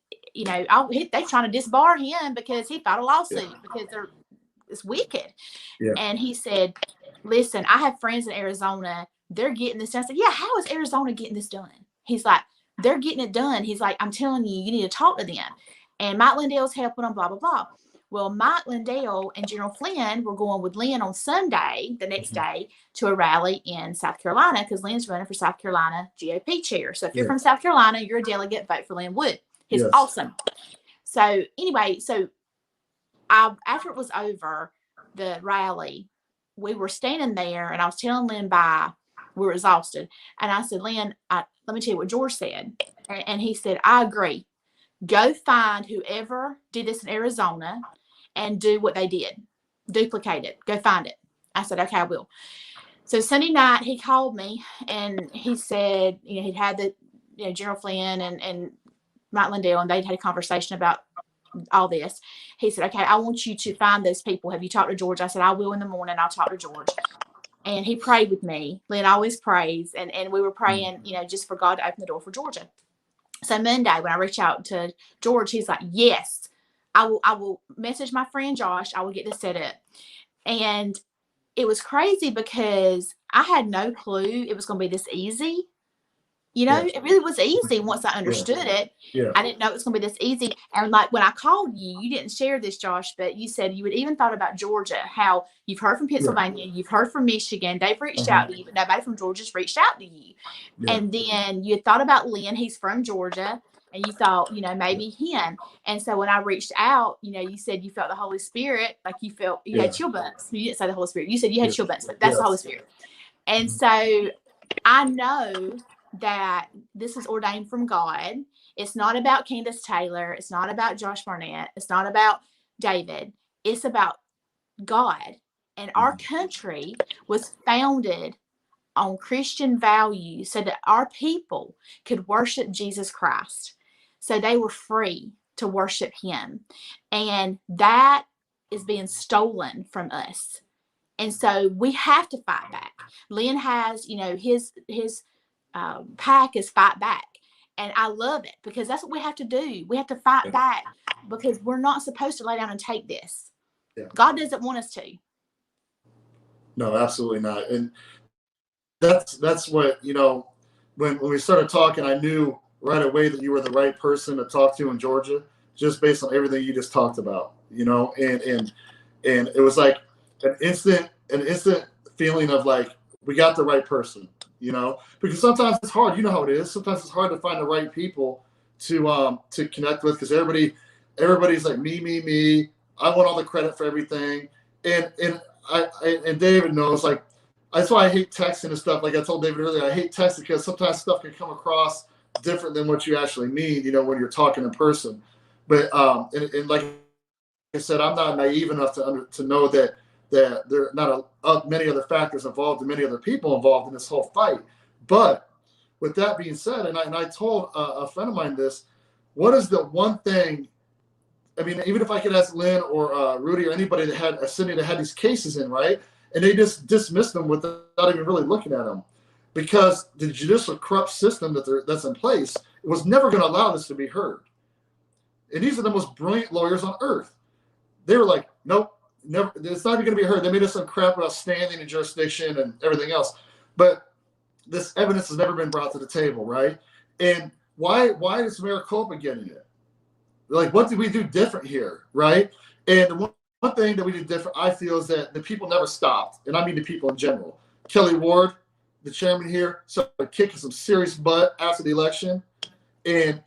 [SPEAKER 2] trying to disbar him because he filed a lawsuit because it's wicked. Yeah. And he said, listen, I have friends in Arizona. They're getting this done. I said, yeah, how is Arizona getting this done? He's like, they're getting it done. He's like, I'm telling you, you need to talk to them. And Mike Lindell's helping them, blah, blah, blah. Well, Mike Lindell and General Flynn were going with Lynn on Sunday, the next day, to a rally in South Carolina, because Lynn's running for South Carolina GOP chair. So if you're from South Carolina, you're a delegate, vote for Lynn Wood. He's awesome. So anyway, after it was over, the rally, we were standing there, and I was telling Lynn we were exhausted. And I said, Lynn, let me tell you what George said. And he said, I agree. Go find whoever did this in Arizona and do what they did. Duplicate it. Go find it. I said, okay, I will. So Sunday night he called me and he said, he'd had the, General Flynn and Mike Lindell, and they'd had a conversation about all this. He said, okay, I want you to find those people. Have you talked to George? I said, I will in the morning. I'll talk to George. And he prayed with me. Lynn always prays. And we were praying, just for God to open the door for Georgia. So Monday, when I reach out to George, he's like, yes, I will message my friend Josh. I will get this set up. And it was crazy because I had no clue it was going to be this easy. It really was easy once I understood it.
[SPEAKER 3] Yeah.
[SPEAKER 2] I didn't know it was going to be this easy. And like when I called you, you didn't share this, Josh, but you said you had even thought about Georgia, how you've heard from Pennsylvania, you've heard from Michigan, they've reached out to you, but nobody from Georgia's reached out to you. Yeah. And then you had thought about Lynn, he's from Georgia, and you thought, maybe him. And so when I reached out, you said you felt the Holy Spirit, like you felt you had chill bumps. You didn't say the Holy Spirit. You said you had chill bumps, but that's the Holy Spirit. And so I know that this is ordained from God. It's not about Kandiss Taylor. It's not about Josh Barnett. It's not about David. It's about God. And our country was founded on Christian values so that our people could worship Jesus Christ. So they were free to worship him. And that is being stolen from us. And so we have to fight back. Lynn has, his pack is fight back. And I love it because that's what we have to do. We have to fight back because we're not supposed to lay down and take this. Yeah. God doesn't want us to.
[SPEAKER 3] No, absolutely not. And that's what, when we started talking, I knew right away that you were the right person to talk to in Georgia, just based on everything you just talked about, and it was like an instant feeling of like, we got the right person. Because sometimes it's hard. You know how it is. Sometimes it's hard to find the right people to connect with because everybody's like me. I want all the credit for everything, and David knows. Like that's why I hate texting and stuff. Like I told David earlier, I hate texting because sometimes stuff can come across different than what you actually mean. When you're talking in person. But and like I said, I'm not naive enough to know that there are not many other factors involved and many other people involved in this whole fight. But with that being said, and I told a friend of mine this, what is the one thing, I mean, even if I could ask Lynn or Rudy or anybody that had Cindy that had these cases in, right? And they just dismissed them without even really looking at them. Because the judicial corrupt system that's in place was never going to allow this to be heard. And these are the most brilliant lawyers on earth. They were like, nope. Never, it's not even going to be heard. They made us some crap about standing and jurisdiction and everything else, but this evidence has never been brought to the table, right? And why is Maricopa getting it? Like, what did we do different here, right? And the one thing that we did different, I feel, is that the people never stopped, and I mean the people in general. Kelly Ward, the chairman here, started kicking some serious butt after the election, and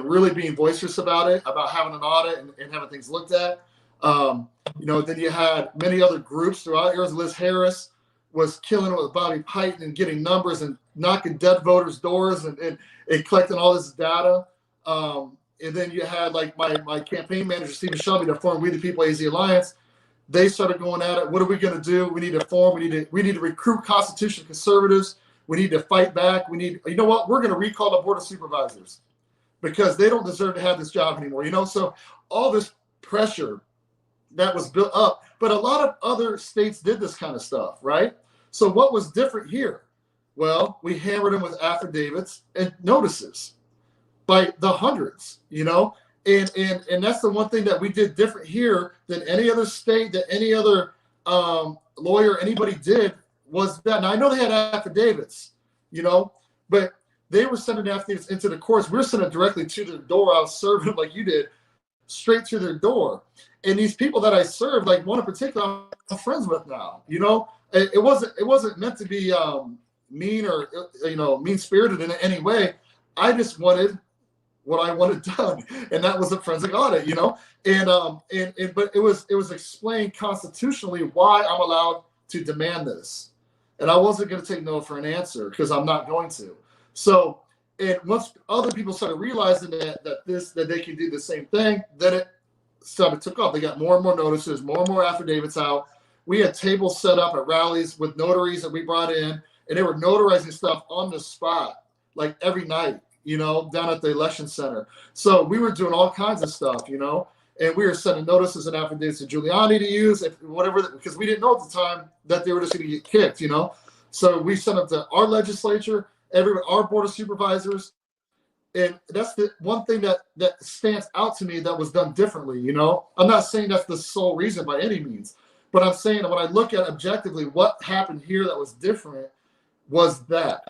[SPEAKER 3] really being boisterous about it, about having an audit and having things looked at. Then you had many other groups throughout Arizona. Liz Harris was killing it with Bobby Payton and getting numbers and knocking dead voters' doors and collecting all this data. And then you had like my campaign manager, Stephen Shelby, that formed We the People AZ Alliance. They started going at it. What are we going to do? We need to form. We need to recruit constitutional conservatives. We need to fight back. You know what? We're going to recall the Board of Supervisors because they don't deserve to have this job anymore. So all this pressure that was built up, but a lot of other states did this kind of stuff, right? So what was different here? Well, we hammered them with affidavits and notices by the hundreds, and that's the one thing that we did different here than any other state, that any other lawyer, anybody did, was that. Now I know they had affidavits, but they were sending affidavits into the courts. We're sending directly to their door. I was serving like you did, straight to their door. And these people that I served, like one in particular, I'm friends with now. It wasn't meant to be mean or mean spirited in any way. I just wanted what I wanted done, and that was a forensic audit. But it was explained constitutionally why I'm allowed to demand this, and I wasn't going to take no for an answer because I'm not going to. So, and once other people started realizing that they can do the same thing, then it started took off. They got more and more notices, more and more affidavits out. We had tables set up at rallies with notaries that we brought in, and they were notarizing stuff on the spot, like every night, down at the election center. So we were doing all kinds of stuff, and we were sending notices and affidavits to Giuliani to use, because we didn't know at the time that they were just going to get kicked, So we sent them to our legislature, our board of supervisors. And that's the one thing that stands out to me that was done differently, I'm not saying that's the sole reason by any means, but I'm saying that when I look at objectively what happened here that was different was that,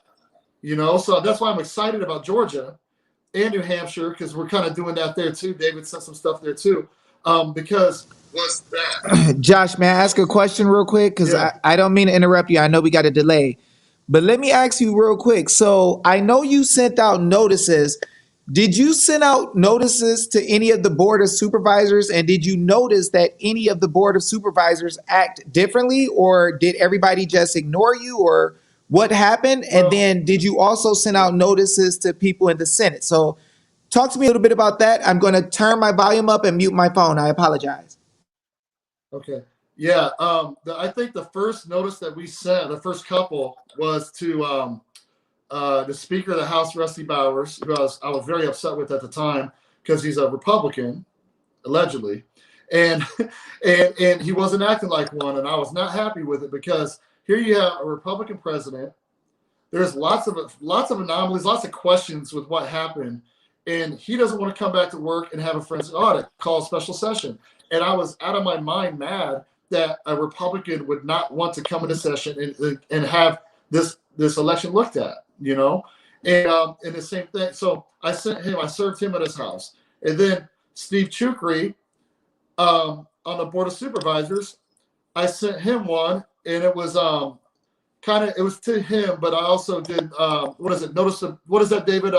[SPEAKER 3] so that's why I'm excited about Georgia and New Hampshire, because we're kind of doing that there too. David sent some stuff there too, because what's that?
[SPEAKER 1] Josh, may I ask a question real quick? Because I don't mean to interrupt you. I know we got a delay. But let me ask you real quick. So I know you sent out notices. Did you send out notices to any of the board of supervisors? And did you notice that any of the board of supervisors act differently? Or did everybody just ignore you? Or what happened? And then did you also send out notices to people in the Senate? So talk to me a little bit about that. I'm going to turn my volume up and mute my phone. I apologize.
[SPEAKER 3] Okay. Yeah. I think the first notice that we sent, the first couple, was to the Speaker of the House, Rusty Bowers, who I was very upset with at the time because he's a Republican, allegedly, and he wasn't acting like one, and I was not happy with it because here you have a Republican president. There's lots of anomalies, lots of questions with what happened, and he doesn't want to come back to work and have a forensic audit, call a special session. And I was out of my mind mad that a Republican would not want to come into session and have this election looked at, and the same thing. So I served him at his house. And then Steve Chukri, on the board of supervisors, I sent him one, and it was it was to him, but I also did what is that, David?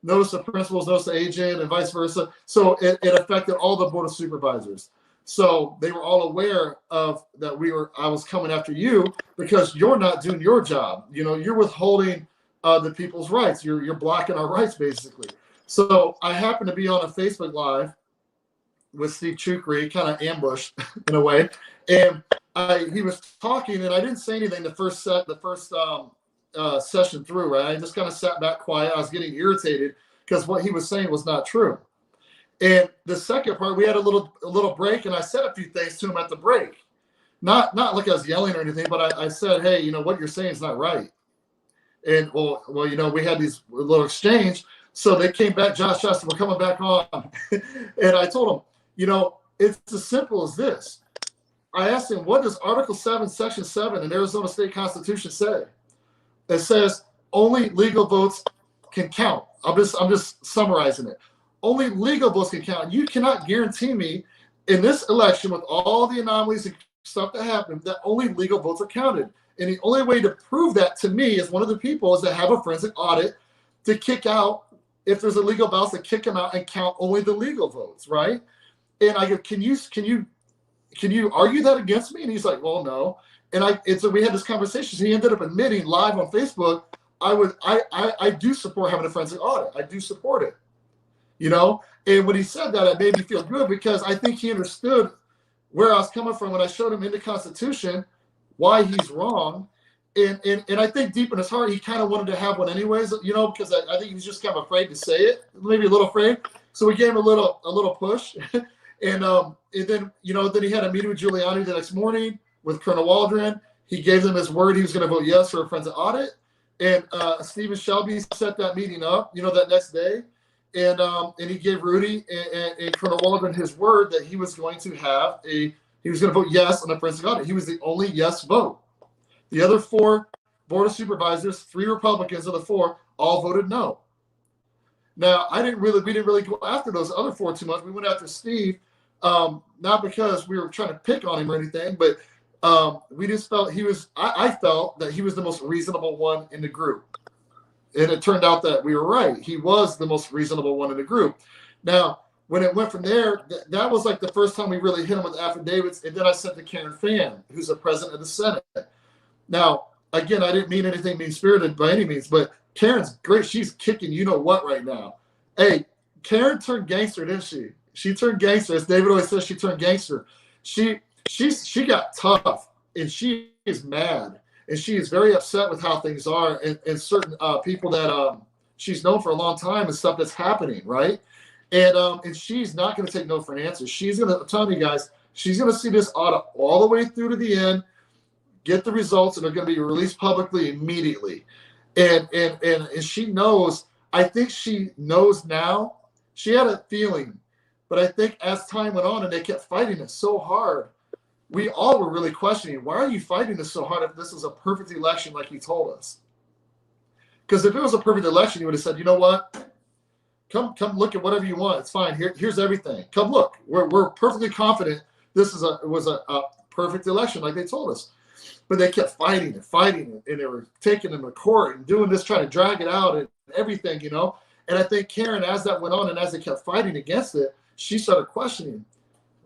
[SPEAKER 3] Notice of principals, notice of agent, and vice versa. So it affected all the board of supervisors. So they were all aware of that I was coming after you because you're not doing your job. You're withholding the people's rights. You're blocking our rights, basically. So I happened to be on a Facebook Live with Steve Chukri, kind of ambushed in a way. And he was talking, and I didn't say anything the first session through, right? I just kind of sat back quiet. I was getting irritated because what he was saying was not true. And the second part, we had a little break, and I said a few things to him at the break. Not like I was yelling or anything, but I said, hey, what you're saying is not right. And well, we had these little exchange. So they came back, Josh, we're coming back on. And I told him, it's as simple as this. I asked him, what does Article 7, Section 7 in Arizona State Constitution say? It says only legal votes can count. I'm just summarizing it. Only legal votes can count. You cannot guarantee me in this election with all the anomalies and stuff that happened that only legal votes are counted. And the only way to prove that to me as one of the people is to have a forensic audit to kick out, if there's illegal ballots, to kick them out and count only the legal votes, right? And I go, can you argue that against me? And he's like, well, no. And so we had this conversation. So he ended up admitting live on Facebook, I do support having a forensic audit. I do support it. And when he said that, it made me feel good because I think he understood where I was coming from when I showed him in the Constitution why he's wrong. And I think deep in his heart, he kind of wanted to have one anyways, because I think he was just kind of afraid to say it, maybe a little afraid. So we gave him a little push. And then he had a meeting with Giuliani the next morning with Colonel Waldron. He gave them his word he was going to vote yes for a forensic audit. And Stephen Shelby set that meeting up, that next day. And he gave Rudy and Colonel Waldron his word that he was going to vote yes on a forensic audit. He was the only yes vote. The other 4 board of supervisors, 3 Republicans of the 4, all voted no. Now, we didn't really go after those other 4 too much. We went after Steve, not because we were trying to pick on him or anything, but we just felt I felt that he was the most reasonable one in the group. And it turned out that we were right. He was the most reasonable one in the group. Now, when it went from there, that was like the first time we really hit him with affidavits. And then I sent to Karen Fan, who's the president of the Senate. Now, again, I didn't mean anything mean-spirited by any means, but Karen's great. She's kicking you-know-what right now. Hey, Karen turned gangster, didn't she? She turned gangster. As David always says, she turned gangster. She she got tough, and she is mad, and she is very upset with how things are, and certain people that she's known for a long time and stuff that's happening, right? And she's not going to take no for an answer. She's going to, I'm telling you guys, she's going to see this audit all the way through to the end, get the results, and they're going to be released publicly immediately. And she knows. I think she knows now. She had a feeling, but I think as time went on and they kept fighting it so hard, we all were really questioning, why are you fighting this so hard if this is a perfect election like you told us? Because if it was a perfect election, you would have said, you know what? Come look at whatever you want. It's fine. Here's everything. Come look. We're perfectly confident this was a perfect election like they told us. But they kept fighting and they were taking them to court and doing this, trying to drag it out and everything, you know. And I think Karen, as that went on and as they kept fighting against it, she started questioning,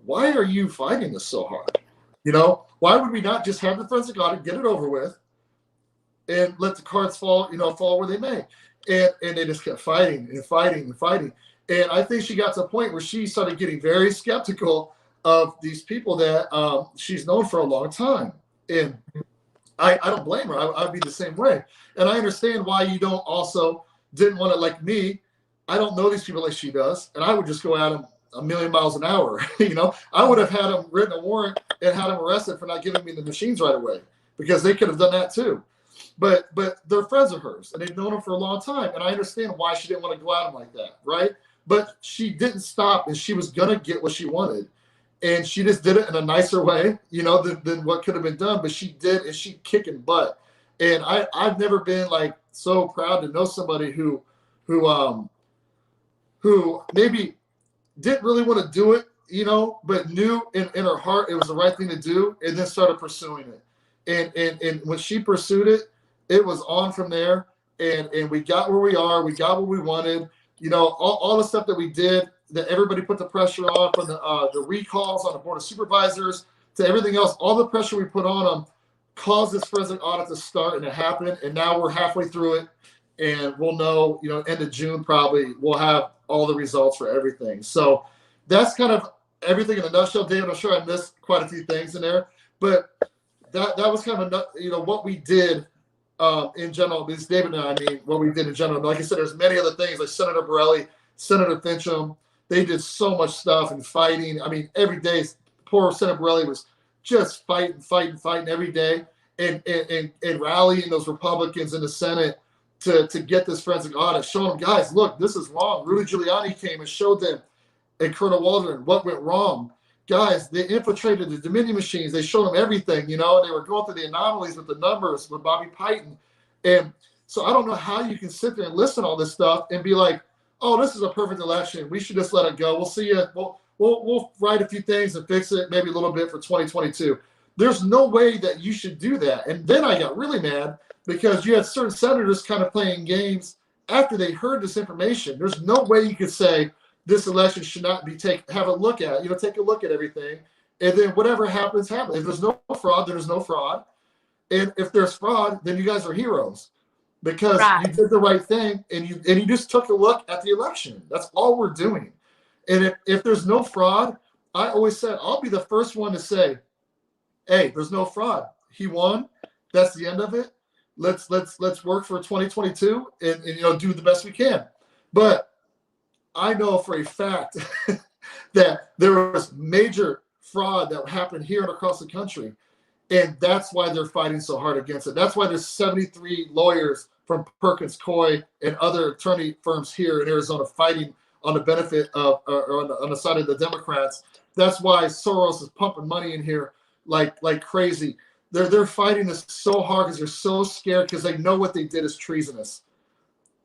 [SPEAKER 3] why are you fighting this so hard? You know, why would we not just have the forensic audit, get it over with, and let the cards fall where they may? And they just kept fighting and fighting and fighting. And I think she got to a point where she started getting very skeptical of these people that she's known for a long time. And I don't blame her. I'd be the same way. And I understand why you didn't want to, like me. I don't know these people like she does. And I would just go at them a million miles an hour. You know, I would have had them written a warrant and had them arrested for not giving me the machines right away, because they could have done that too. But they're friends of hers and they've known them for a long time. And I understand why she didn't want to go at them like that. Right. But she didn't stop, and she was going to get what she wanted. And she just did it in a nicer way, you know, than what could have been done. But she did, and she kicking butt. And I've never been like so proud to know somebody who maybe didn't really want to do it, you know, but knew in her heart it was the right thing to do, and then started pursuing it. And when she pursued it, it was on from there. And we got where we are. We got what we wanted. You know, all the stuff that we did, that everybody put the pressure on, from the recalls on the board of supervisors to everything else, all the pressure we put on them caused this forensic audit to start, and it happened. And now we're halfway through it, and we'll know, you know, end of June probably we'll have all the results for everything. So that's kind of everything in a nutshell. David, I'm sure I missed quite a few things in there, but that was kind of, you know, what we did in general. This David and I mean, what we did in general. But like I said, there's many other things, like Senator Borelli, Senator Fincham. They did so much stuff and fighting. I mean, every day, poor Senator Borelli was just fighting every day, and rallying those Republicans in the Senate to get this forensic audit, showing them, guys, look, this is wrong. Rudy Giuliani came and showed them, and Colonel Waldron, what went wrong. Guys, they infiltrated the Dominion machines. They showed them everything, you know, and they were going through the anomalies with the numbers with Bobby Piton. And so I don't know how you can sit there and listen to all this stuff and be like, oh, this is a perfect election. We should just let it go. We'll see you. We'll write a few things and fix it maybe a little bit for 2022. There's no way that you should do that. And then I got really mad because you had certain senators kind of playing games after they heard this information. There's no way you could say this election should not be have a look at, you know, take a look at everything. And then whatever happens, happens. If there's no fraud, there's no fraud. And if there's fraud, then you guys are heroes. Because you did the right thing, and you just took a look at the election. That's all we're doing. And if there's no fraud, I always said I'll be the first one to say, hey, there's no fraud. He won. That's the end of it. Let's work for 2022 and you know, do the best we can. But I know for a fact that there was major fraud that happened here and across the country. And that's why they're fighting so hard against it. That's why there's 73 lawyers from Perkins Coie and other attorney firms here in Arizona fighting on the benefit of, or on the side of the Democrats. That's why Soros is pumping money in here like crazy. They're fighting this so hard because they're so scared, because they know what they did is treasonous.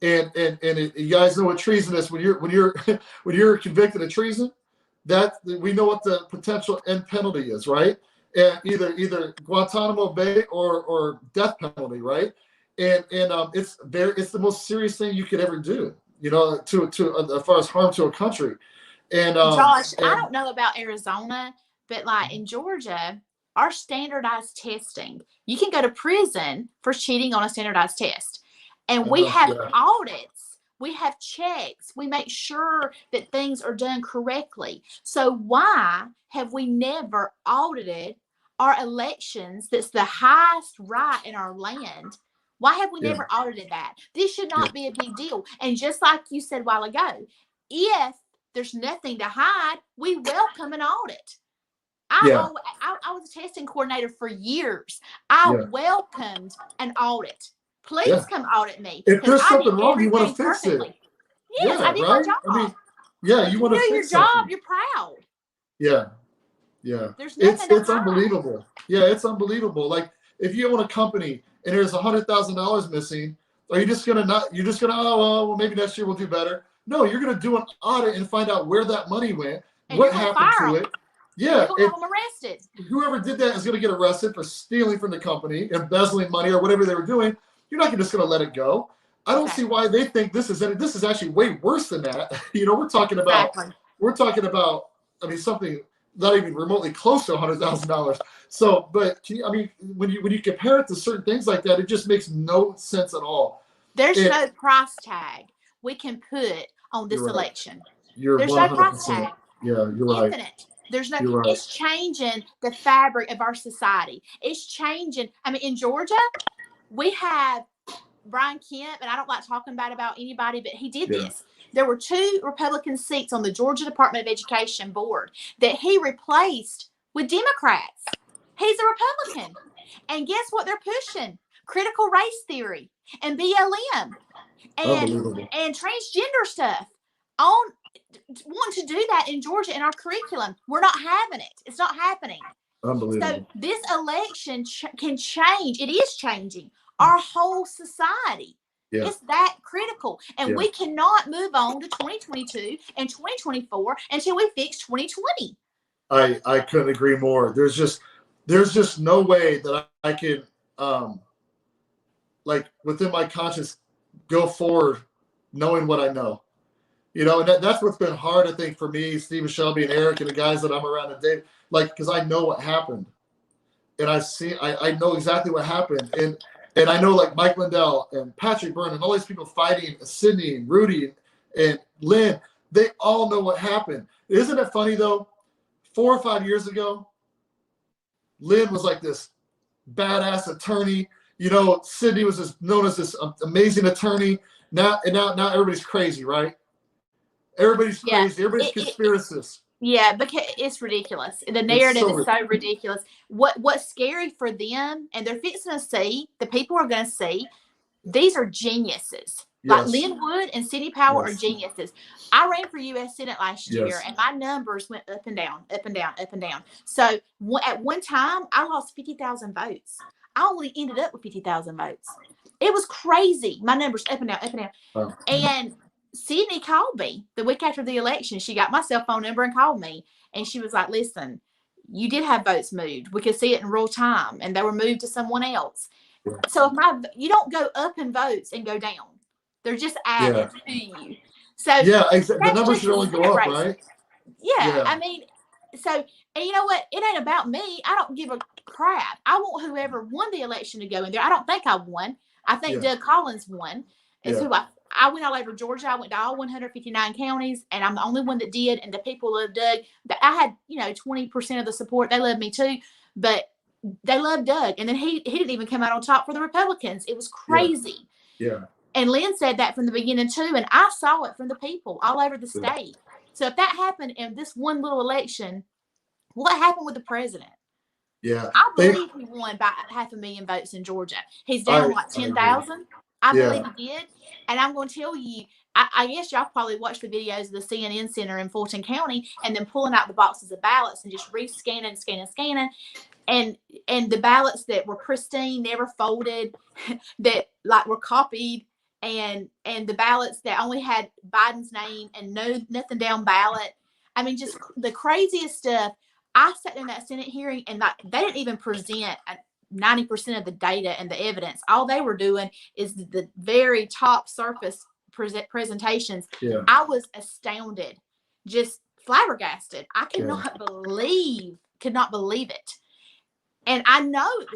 [SPEAKER 3] And you guys know what treason is. When you're convicted of treason, that we know what the potential end penalty is, right? And either Guantanamo Bay or death penalty, right? And it's the most serious thing you could ever do, you know, to as far as harm to a country. And
[SPEAKER 2] Josh, I don't know about Arizona, but like in Georgia, our standardized testing, you can go to prison for cheating on a standardized test. And we have audits We have checks. We make sure that things are done correctly. So why have we never audited our elections? That's the highest right in our land. Why have we never audited that? This should not be a big deal. And just like you said a while ago, if there's nothing to hide, we welcome an audit. I was a testing coordinator for years. I welcomed an audit. Please come audit me.
[SPEAKER 3] If there's
[SPEAKER 2] I
[SPEAKER 3] something
[SPEAKER 2] did
[SPEAKER 3] wrong, you want to fix
[SPEAKER 2] perfectly.
[SPEAKER 3] it.
[SPEAKER 2] Yes, I did my job.
[SPEAKER 3] I mean, you want to
[SPEAKER 2] do
[SPEAKER 3] fix
[SPEAKER 2] your job.
[SPEAKER 3] something.
[SPEAKER 2] You're proud.
[SPEAKER 3] Yeah.
[SPEAKER 2] There's nothing
[SPEAKER 3] it's unbelievable. Yeah, it's unbelievable. Like if you own a company and there's $100,000 missing, are you just gonna oh well maybe next year we'll do better? No, you're gonna do an audit and find out where that money went,
[SPEAKER 2] and
[SPEAKER 3] what happened to it. Yeah,
[SPEAKER 2] you're gonna have them arrested.
[SPEAKER 3] Whoever did that is gonna get arrested for stealing from the company, embezzling money, or whatever they were doing. You're not just gonna let it go. I don't see why they think this is actually way worse than that. We're talking about I mean something not even remotely close to $100,000. So, but when you compare it to certain things like that, it just makes no sense at all.
[SPEAKER 2] There's no price tag we can put on this election. There's 100%. No price tag.
[SPEAKER 3] Yeah, you're right.
[SPEAKER 2] Infinite. There's no. It's changing the fabric of our society. It's changing. I mean, in Georgia, we have Brian Kemp, and I don't like talking about anybody, but he did this. There were 2 Republican seats on the Georgia Department of Education board that he replaced with Democrats. He's a Republican. And guess what they're pushing? Critical race theory and BLM and transgender stuff. Want to do that in Georgia in our curriculum. We're not having it. It's not happening.
[SPEAKER 3] Unbelievable.
[SPEAKER 2] So this election can change. It is changing our whole society. It's that critical. And we cannot move on to 2022 and 2024 until we fix 2020.
[SPEAKER 3] I couldn't agree more. There's just no way that I can like within my conscience go forward knowing what I know. And that's what's been hard, I think, for me, Stephen Shelby and Eric and the guys that I'm around today, because I know what happened. And I know exactly what happened. And I know like Mike Lindell and Patrick Byrne and all these people fighting, Sydney and Rudy and Lynn, they all know what happened. Isn't it funny though? 4 or 5 years ago, Lynn was like this badass attorney. Sydney was known as this amazing attorney. Now everybody's crazy, right? Everybody's crazy. Everybody's conspiracists.
[SPEAKER 2] Yeah, because it's ridiculous. The narrative is so ridiculous. What's scary for them, and they're fixing to see, the people are going to see, these are geniuses. Like Lynn Wood and Sidney Powell are geniuses. I ran for U.S. Senate last year, and my numbers went up and down, up and down, up and down. So at one time, I lost 50,000 votes. I only ended up with 50,000 votes. It was crazy. My numbers up and down, up and down. Oh. And Sydney called me the week after the election. She got my cell phone number and called me. And she was like, listen, you did have votes moved. We could see it in real time. And they were moved to someone else. Yeah. So you don't go up in votes and go down. They're just added to you. So
[SPEAKER 3] the numbers should only go up, right?
[SPEAKER 2] Yeah. I mean, so, and you know what? It ain't about me. I don't give a crap. I want whoever won the election to go in there. I don't think I won. I think Doug Collins won. It's who I went all over Georgia. I went to all 159 counties, and I'm the only one that did. And the people love Doug. I had, 20% of the support. They love me too, but they love Doug. And then he didn't even come out on top for the Republicans. It was crazy.
[SPEAKER 3] Yeah.
[SPEAKER 2] And Lynn said that from the beginning too, and I saw it from the people all over the state. So if that happened in this one little election, what happened with the president?
[SPEAKER 3] Yeah,
[SPEAKER 2] I believe he won by 500,000 votes in Georgia. He's down 10,000. I believe he did. And I'm going to tell you, I guess y'all probably watched the videos of the CNN Center in Fulton County and then pulling out the boxes of ballots and just scanning. And the ballots that were pristine, never folded, that were copied, and the ballots that only had Biden's name and nothing down ballot. I mean, just the craziest stuff. I sat in that Senate hearing and they didn't even present 90% of the data and the evidence. All they were doing is the very top surface presentations. Yeah. I was astounded, just flabbergasted. I could not believe it. And I know it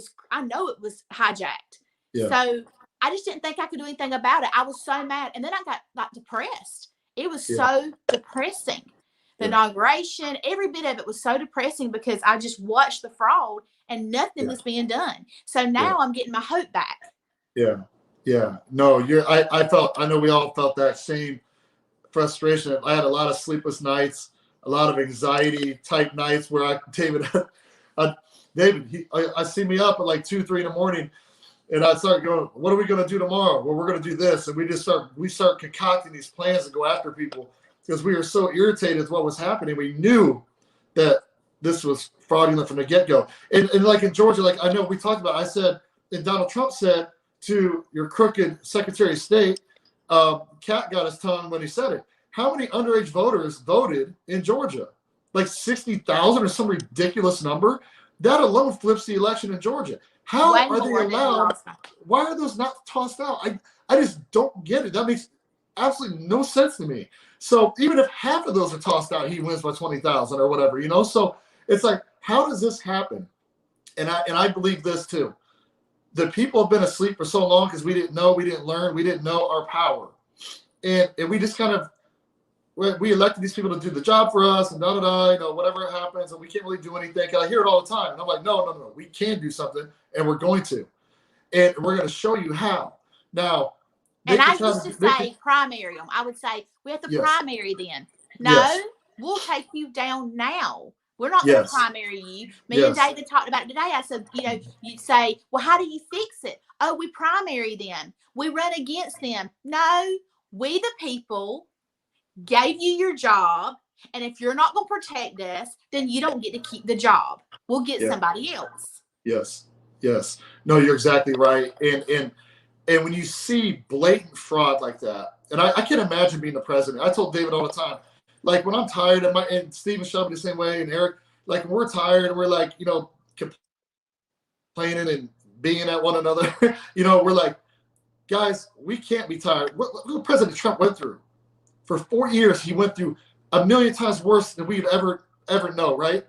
[SPEAKER 2] was hijacked. Yeah. So I just didn't think I could do anything about it. I was so mad. And then I got depressed. It was
[SPEAKER 3] Yeah.
[SPEAKER 2] so depressing. The inauguration, every bit of it was so depressing because I just watched the fraud and nothing was being done. So now I'm getting my hope back.
[SPEAKER 3] Yeah. Yeah. No, I know we all felt that same frustration. I had a lot of sleepless nights, a lot of anxiety type nights where David, I see me up at like 2, 3 in the morning, and I start going, what are we going to do tomorrow? Well, we're going to do this. And we start concocting these plans to go after people because we were so irritated with what was happening. We knew that this was fraudulent from the get-go. And like in Georgia, like I know we talked about, I said, and Donald Trump said to your crooked Secretary of State, Cat got his tongue when he said it. How many underage voters voted in Georgia? Like 60,000 or some ridiculous number? That alone flips the election in Georgia. How are they allowed? Why are those not tossed out? I just don't get it. That makes absolutely no sense to me. So even if half of those are tossed out, he wins by 20,000 or whatever, So it's like, how does this happen? And I believe this too. The people have been asleep for so long because we didn't know, we didn't learn, we didn't know our power. And we just kind of, we elected these people to do the job for us and whatever happens, and we can't really do anything. I hear it all the time. And I'm like, no, we can do something, and we're going to. And we're going to show you how. Now,
[SPEAKER 2] and I used to say primary them. I would say, we have to primary them. No, we'll take you down now. We're not going to primary you. Me and David talked about it today. I said, you'd say, well, how do you fix it? Oh, we primary them. We run against them. No, we the people gave you your job, and if you're not going to protect us, then you don't get to keep the job. We'll get somebody else.
[SPEAKER 3] Yes. No, you're exactly right. And when you see blatant fraud like that, and I can't imagine being the president. I told David all the time, like when I'm tired, and Stephen showed me the same way, and Eric, like when we're tired and we're like, complaining and being at one another, we're like, guys, we can't be tired. What President Trump went through. For 4 years, he went through a million times worse than we'd ever know, right?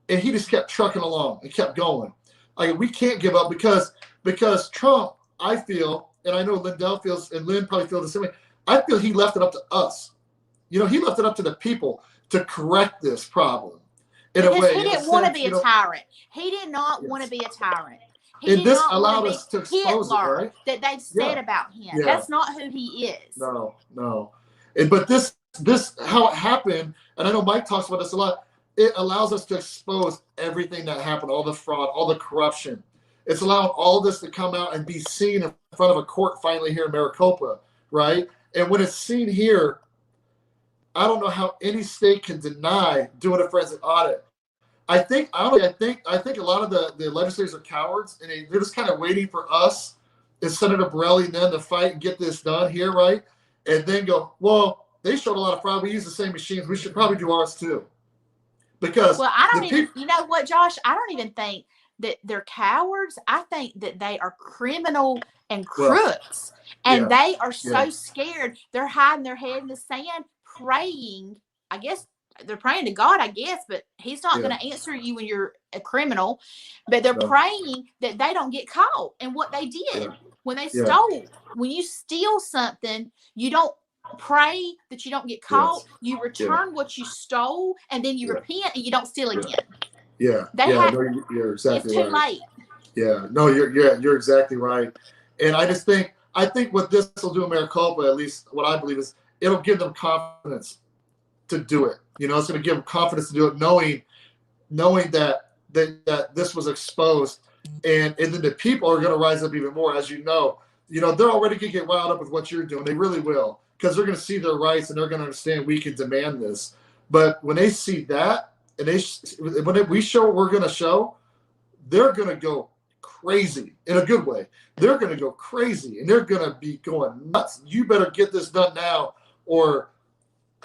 [SPEAKER 3] And he just kept trucking along and kept going. Like, we can't give up because Trump, I feel, and I know Lindell feels, and Lynn probably feels the same way, I feel he left it up to us. He left it up to the people to correct this problem in a way.
[SPEAKER 2] He didn't want to be a tyrant. He did not want to be a tyrant.
[SPEAKER 3] And this allowed us to expose it, right?
[SPEAKER 2] That they've said about him. Yeah. That's not who he is.
[SPEAKER 3] No. But this how it happened, and I know Mike talks about this a lot, it allows us to expose everything that happened, all the fraud, all the corruption. It's allowing all this to come out and be seen in front of a court finally here in Maricopa, right? And when it's seen here, I don't know how any state can deny doing a forensic audit. I think a lot of the legislators are cowards, and they're just kind of waiting for us and Senator Borelli and them to fight and get this done here, right? And then go, well, they showed a lot of fraud. We use the same machines. We should probably do ours too. Because
[SPEAKER 2] I don't even, you know what, Josh? I don't even think that they're cowards. I think that they are criminal and crooks, and they are so scared. They're hiding their head in the sand, praying. I guess they're praying to God, I guess, but he's not going to answer you when you're a criminal. But they're praying that they don't get caught. And what they did when they stole, when you steal something, you don't pray that you don't get caught. You return what you stole, and then you repent, and you don't steal again.
[SPEAKER 3] You're exactly
[SPEAKER 2] right. It's too late.
[SPEAKER 3] Yeah, no, you're exactly right. And I think what this will do in Maricopa, at least what I believe, is it'll give them confidence to do it. It's going to give them confidence to do it, knowing that this was exposed, and then the people are going to rise up even more. As they're already going to get riled up with what you're doing. They really will, because they're going to see their rights and they're going to understand we can demand this. But when they see that, and we show what we're going to show, they're going to go crazy in a good way. They're going to go crazy, and they're going to be going nuts. You better get this done now, or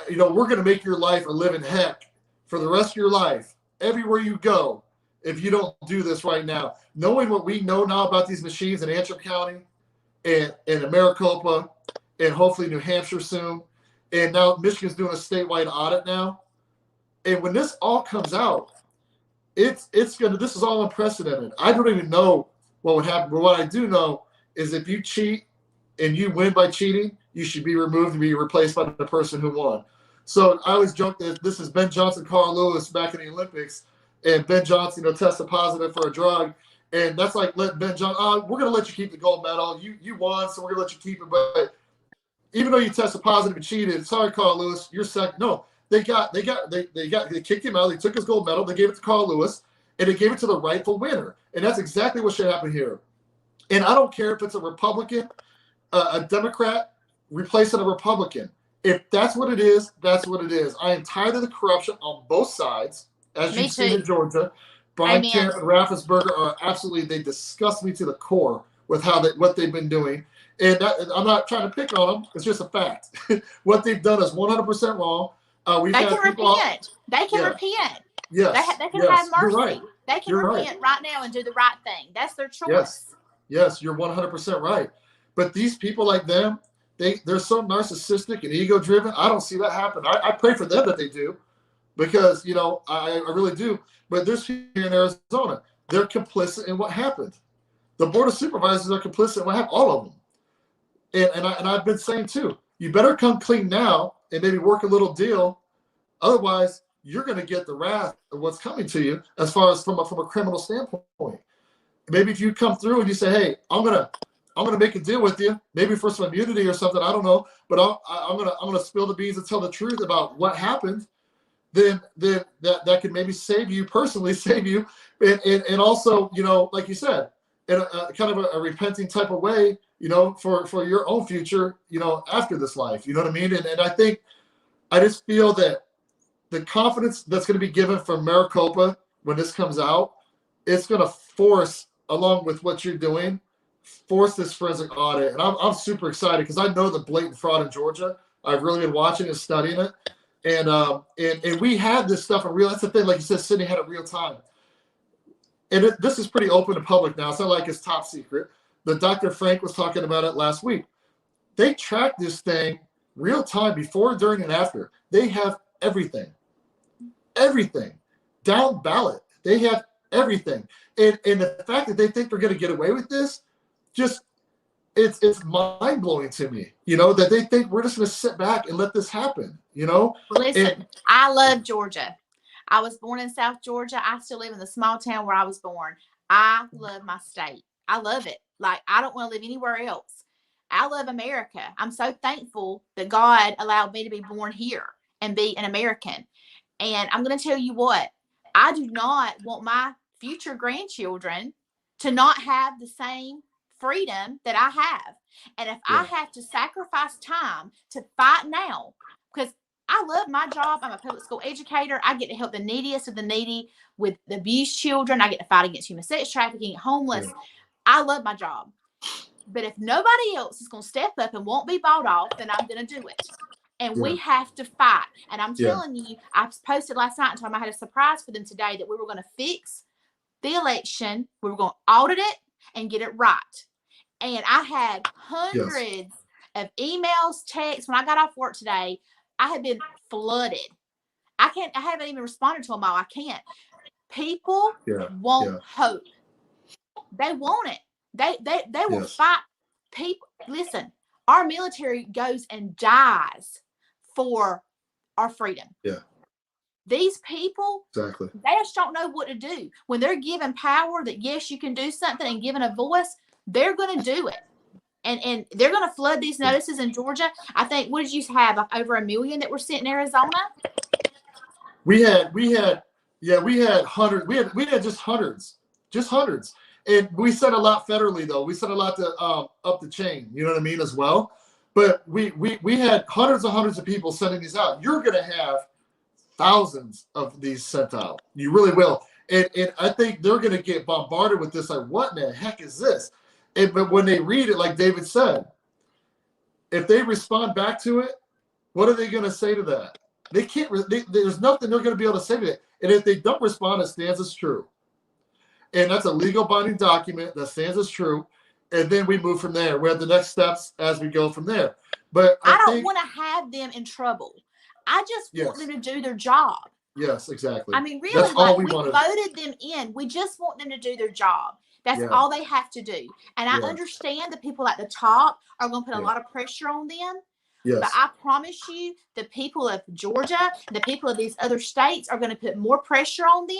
[SPEAKER 3] we're going to make your life a living heck for the rest of your life, everywhere you go, if you don't do this right now. Knowing what we know now about these machines in Antrim County and in Maricopa and hopefully New Hampshire soon, and now Michigan's doing a statewide audit now. And when this all comes out, this is all unprecedented. I don't even know what would happen, but what I do know is if you cheat and you win by cheating, you should be removed and be replaced by the person who won. So I always joke that this is Ben Johnson, Carl Lewis back in the Olympics, and Ben Johnson, tested positive for a drug, and that's like let Ben Johnson, we're gonna let you keep the gold medal. You won, so we're gonna let you keep it. But even though you tested positive and cheated, sorry, Carl Lewis, you're second. No, they kicked him out. They took his gold medal. They gave it to Carl Lewis, and they gave it to the rightful winner. And that's exactly what should happen here. And I don't care if it's a Republican, a Democrat replacing a Republican. If that's what it is, that's what it is. I am tired of the corruption on both sides, as you've seen in Georgia. Brian Kemp and Raffensperger are absolutely, they disgust me to the core with what they've been doing. And I'm not trying to pick on them. It's just a fact. What they've done is 100% wrong.
[SPEAKER 2] They can repent. They can repent.
[SPEAKER 3] Yes.
[SPEAKER 2] They can have mercy.
[SPEAKER 3] Right.
[SPEAKER 2] They can repent right now and do the right thing. That's their choice.
[SPEAKER 3] Yes, you're 100% right. But these people like them, they're so narcissistic and ego driven. I don't see that happen. I pray for them that they do, because I really do. But there's people here in Arizona, they're complicit in what happened. The board of supervisors are complicit in what happened. All of them. And I've been saying too, you better come clean now and maybe work a little deal. Otherwise, you're going to get the wrath of what's coming to you as far as from a criminal standpoint. Maybe if you come through and you say, hey, I'm gonna make a deal with you, maybe for some immunity or something, I don't know, but I'm gonna spill the beans and tell the truth about what happened. Then that could maybe save you personally, and also, like you said, in a kind of a repenting type of way, for your own future, after this life. You know what I mean? And I just feel that the confidence that's going to be given from Maricopa when this comes out, it's going to force, along with what you're doing, force this forensic audit. And I'm super excited because I know the blatant fraud in Georgia. I've really been watching and studying it. And we had this stuff in real, that's the thing, like you said, Sydney had it real time. And this is pretty open to public now. It's not like it's top secret. But Dr. Frank was talking about it last week. They track this thing real time, before, during, and after. They have everything down ballot. They have everything. And the fact that they think they're going to get away with this, just it's mind blowing to me, that they think we're just going to sit back and let this happen,
[SPEAKER 2] Listen, I love Georgia. I was born in South Georgia. I still live in the small town where I was born. I love my state. I love it. Like, I don't want to live anywhere else. I love America. I'm so thankful that God allowed me to be born here and be an American. And I'm going to tell you what, I do not want my future grandchildren to not have the same freedom that I have. And if I have to sacrifice time to fight now, because I love my job. I'm a public school educator. I get to help the neediest of the needy with the abused children. I get to fight against human sex trafficking, homeless. I love my job. But if nobody else is going to step up and won't be bought off, then I'm going to do it. And we have to fight. And I'm telling you, I posted last night and told them I had a surprise for them today, that we were going to fix the election. We were going to audit it and get it right. And I had hundreds of emails, texts. When I got off work today, I had been flooded. I haven't even responded to them all. I can't. People want hope. They want it. They will fight. People, listen, our military goes and dies for our freedom. Yeah. These people, they just don't know what to do. When they're given power that, yes, you can do something, and given a voice, they're going to do it. And they're going to flood these notices in Georgia. I think, what did you have? Like over 1 million that were sent in Arizona?
[SPEAKER 3] We had hundreds. We had just hundreds. And we sent a lot federally, though. We sent a lot to up the chain, you know what I mean, as well. But we had hundreds of people sending these out. You're going to have thousands of these sent out. You really will. And I think they're going to get bombarded with this, like, what in the heck is this? But when they read it, like David said, if they respond back to it, what are they going to say to that? They can't. There's nothing they're going to be able to say to it. And if they don't respond, it stands as true. And that's a legal binding document that stands as true. And then we move from there. We have the next steps as we go from there. But
[SPEAKER 2] I don't want to have them in trouble. I just want them to do their job.
[SPEAKER 3] Yes, exactly.
[SPEAKER 2] I mean, really, like, we voted them in. We just want them to do their job. That's all they have to do. And I understand the people at the top are going to put a lot of pressure on them.
[SPEAKER 3] Yes.
[SPEAKER 2] But I promise you, the people of Georgia, the people of these other states are going to put more pressure on them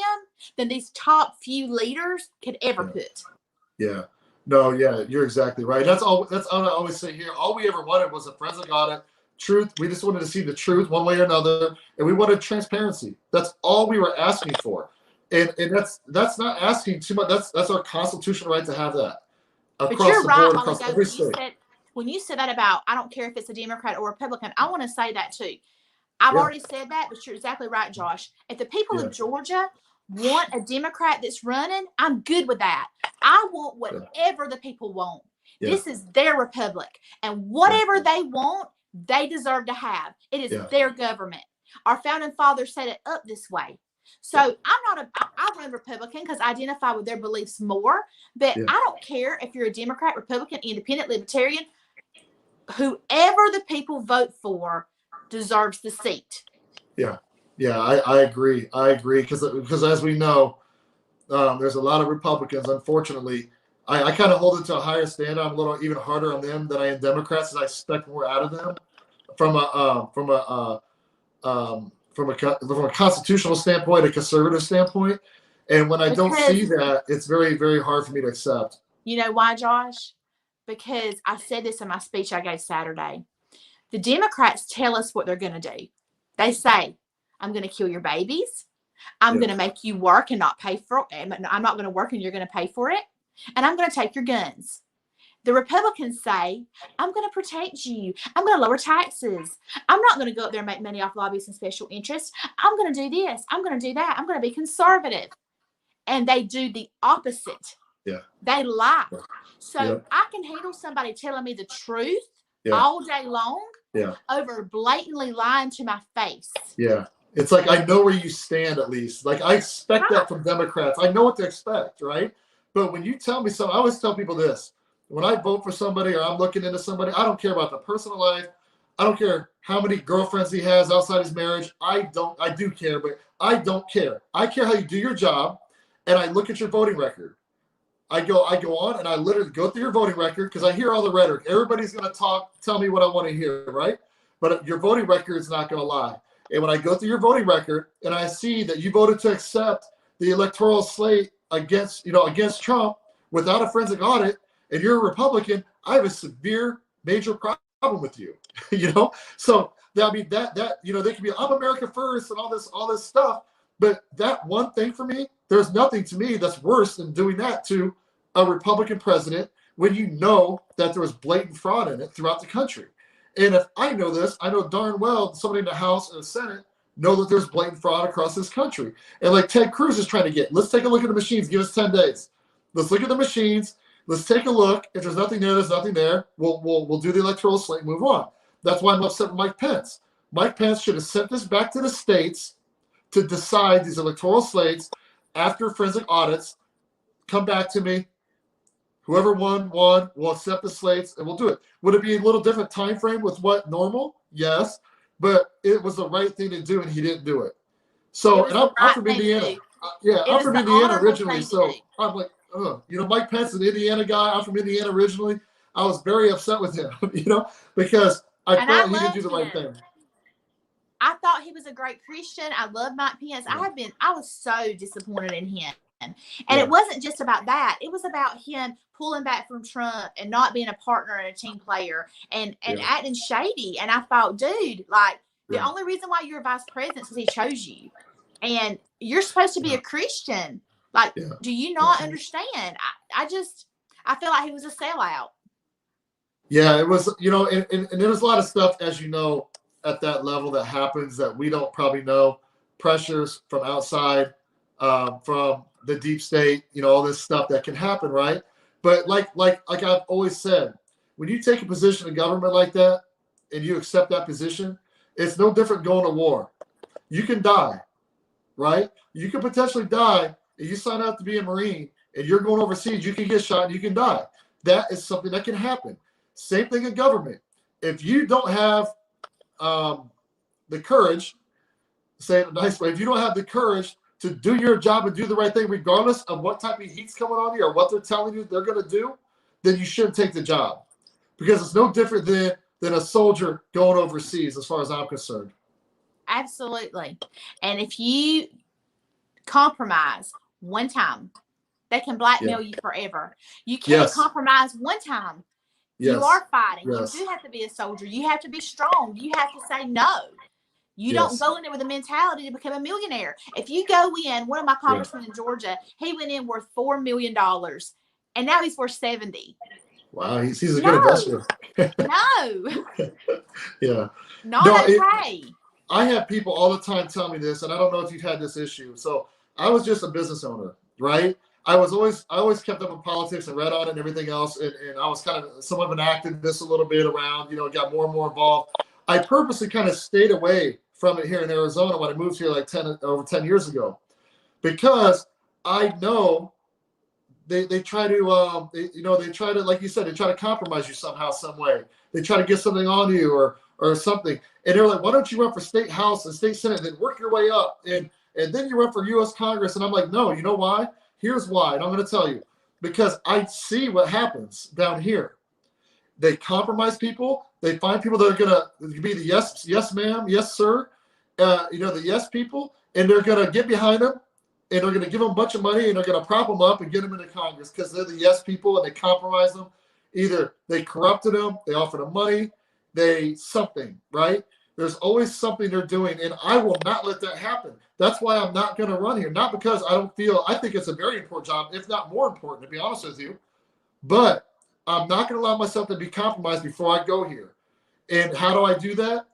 [SPEAKER 2] than these top few leaders could ever put.
[SPEAKER 3] Yeah. No, yeah, you're exactly right. That's all I always say here. All we ever wanted was a forensic audit, truth. We just wanted to see the truth one way or another, and we wanted transparency. That's all we were asking for. And that's not asking too much. That's our constitutional right to have that across
[SPEAKER 2] but you're
[SPEAKER 3] the
[SPEAKER 2] right,
[SPEAKER 3] board, across every state.
[SPEAKER 2] When you said that about, I don't care if it's a Democrat or Republican, I want to say that too. I've already said that, but you're exactly right, Josh. If the people of Georgia want a Democrat that's running, I'm good with that. I want whatever the people want. This is their republic. And whatever they want, they deserve to have. It is their government. Our founding fathers set it up this way. So I run Republican because I identify with their beliefs more. But I don't care if you're a Democrat, Republican, Independent, Libertarian. Whoever the people vote for deserves the seat.
[SPEAKER 3] Yeah, I agree. Because as we know, there's a lot of Republicans. Unfortunately, I kind of hold it to a higher standard. I'm a little even harder on them than I am Democrats, and I expect more out of them from a constitutional standpoint, a conservative standpoint. And when I don't see that, it's very, very hard for me to accept.
[SPEAKER 2] You know why, Josh? Because I said this in my speech I gave Saturday. The Democrats tell us what they're going to do. They say, I'm going to kill your babies. I'm going to make you work and not pay for it. I'm not going to work and you're going to pay for it. And I'm going to take your guns. The Republicans say, I'm going to protect you. I'm going to lower taxes. I'm not going to go up there and make money off lobbyists and special interests. I'm going to do this. I'm going to do that. I'm going to be conservative. And they do the opposite.
[SPEAKER 3] Yeah.
[SPEAKER 2] They lie. So I can handle somebody telling me the truth all day long over blatantly lying to my face.
[SPEAKER 3] Yeah. It's like, I know where you stand at least. Like, I expect that from Democrats. I know what to expect, right? But when you tell me something, I always tell people this. When I vote for somebody or I'm looking into somebody, I don't care about the personal life. I don't care how many girlfriends he has outside his marriage. I do care, but I don't care. I care how you do your job, and I look at your voting record. I go on and I literally go through your voting record because I hear all the rhetoric. Everybody's going to tell me what I want to hear, right? But your voting record is not going to lie. And when I go through your voting record and I see that you voted to accept the electoral slate against Trump without a forensic audit, and you're a Republican, I have a severe, major problem with you. So they can be, I'm America first and all this stuff. But that one thing for me, there's nothing to me that's worse than doing that to a Republican president when you know that there was blatant fraud in it throughout the country. And if I know this, I know darn well somebody in the House and the Senate know that there's blatant fraud across this country. And like Ted Cruz is trying to get, let's take a look at the machines. Give us 10 days. Let's look at the machines. Let's take a look. If there's nothing there, there's nothing there. We'll do the electoral slate and move on. That's why I'm upset with Mike Pence. Mike Pence should have sent this back to the states to decide these electoral slates after forensic audits. Come back to me. Whoever won, we'll accept the slates and we'll do it. Would it be a little different time frame with what normal? Yes. But it was the right thing to do, and he didn't do it. So, and I'm from Indiana. I'm from Indiana originally. So I'm like, Mike Pence is an Indiana guy. I'm from Indiana originally. I was very upset with him, because I felt he didn't do the right thing.
[SPEAKER 2] I thought he was a great Christian. I love Mike Pence. I was so disappointed in him. And it wasn't just about that. It was about him pulling back from Trump and not being a partner and a team player and acting shady. And I thought, dude, like the only reason why you're vice president is because he chose you. And you're supposed to be a Christian. Like, do you not understand? I feel like he was a sellout.
[SPEAKER 3] Yeah, it was, and there was a lot of stuff, as you know, at that level that happens that we don't probably know. Pressures from outside, from the deep state, all this stuff that can happen, right? But like I've always said, when you take a position in government like that and you accept that position, it's no different going to war. You can die, right? You can potentially die if you sign up to be a Marine and you're going overseas. You can get shot and you can die. That is something that can happen. Same thing in government. If you don't have the courage, say it a nice way, if you don't have the courage to do your job and do the right thing, regardless of what type of heat's coming on you or what they're telling you they're going to do, then you shouldn't take the job, because it's no different than a soldier going overseas, as far as I'm concerned.
[SPEAKER 2] Absolutely. And if you compromise one time, they can blackmail you forever. You can't compromise one time. You are fighting. You do have to be a soldier. You have to be strong. You have to say no. You don't go in there with a mentality to become a millionaire. If you go in, one of my congressmen in Georgia, he went in worth $4 million, and now he's worth 70.
[SPEAKER 3] Wow, he's a good investor.
[SPEAKER 2] No.
[SPEAKER 3] Yeah.
[SPEAKER 2] Not okay.
[SPEAKER 3] I have people all the time tell me this, and I don't know if you've had this issue. So I was just a business owner, right? I always kept up with politics and read on it and everything else, and I was kind of somewhat of an activist a little bit around, got more and more involved. I purposely kind of stayed away from it here in Arizona when I moved here like over 10 years ago, because I know they try to they try to, like you said, they try to compromise you somehow, some way. They try to get something on you or something, and they're like, why don't you run for state house and state senate, and then work your way up, and then you run for U.S. Congress? And I'm like, no, you know why? Here's why, and I'm going to tell you, because I see what happens down here. They compromise people. They find people that are going to be the yes ma'am, yes sir, the yes people, and they're going to get behind them, and they're going to give them a bunch of money, and they're going to prop them up and get them into Congress because they're the yes people, and they compromise them. Either they corrupted them, they offered them money, something, right? There's always something they're doing, and I will not let that happen. That's why I'm not going to run here. Not because I think it's a very important job, if not more important, to be honest with you, but I'm not going to allow myself to be compromised before I go here. And how do I do that?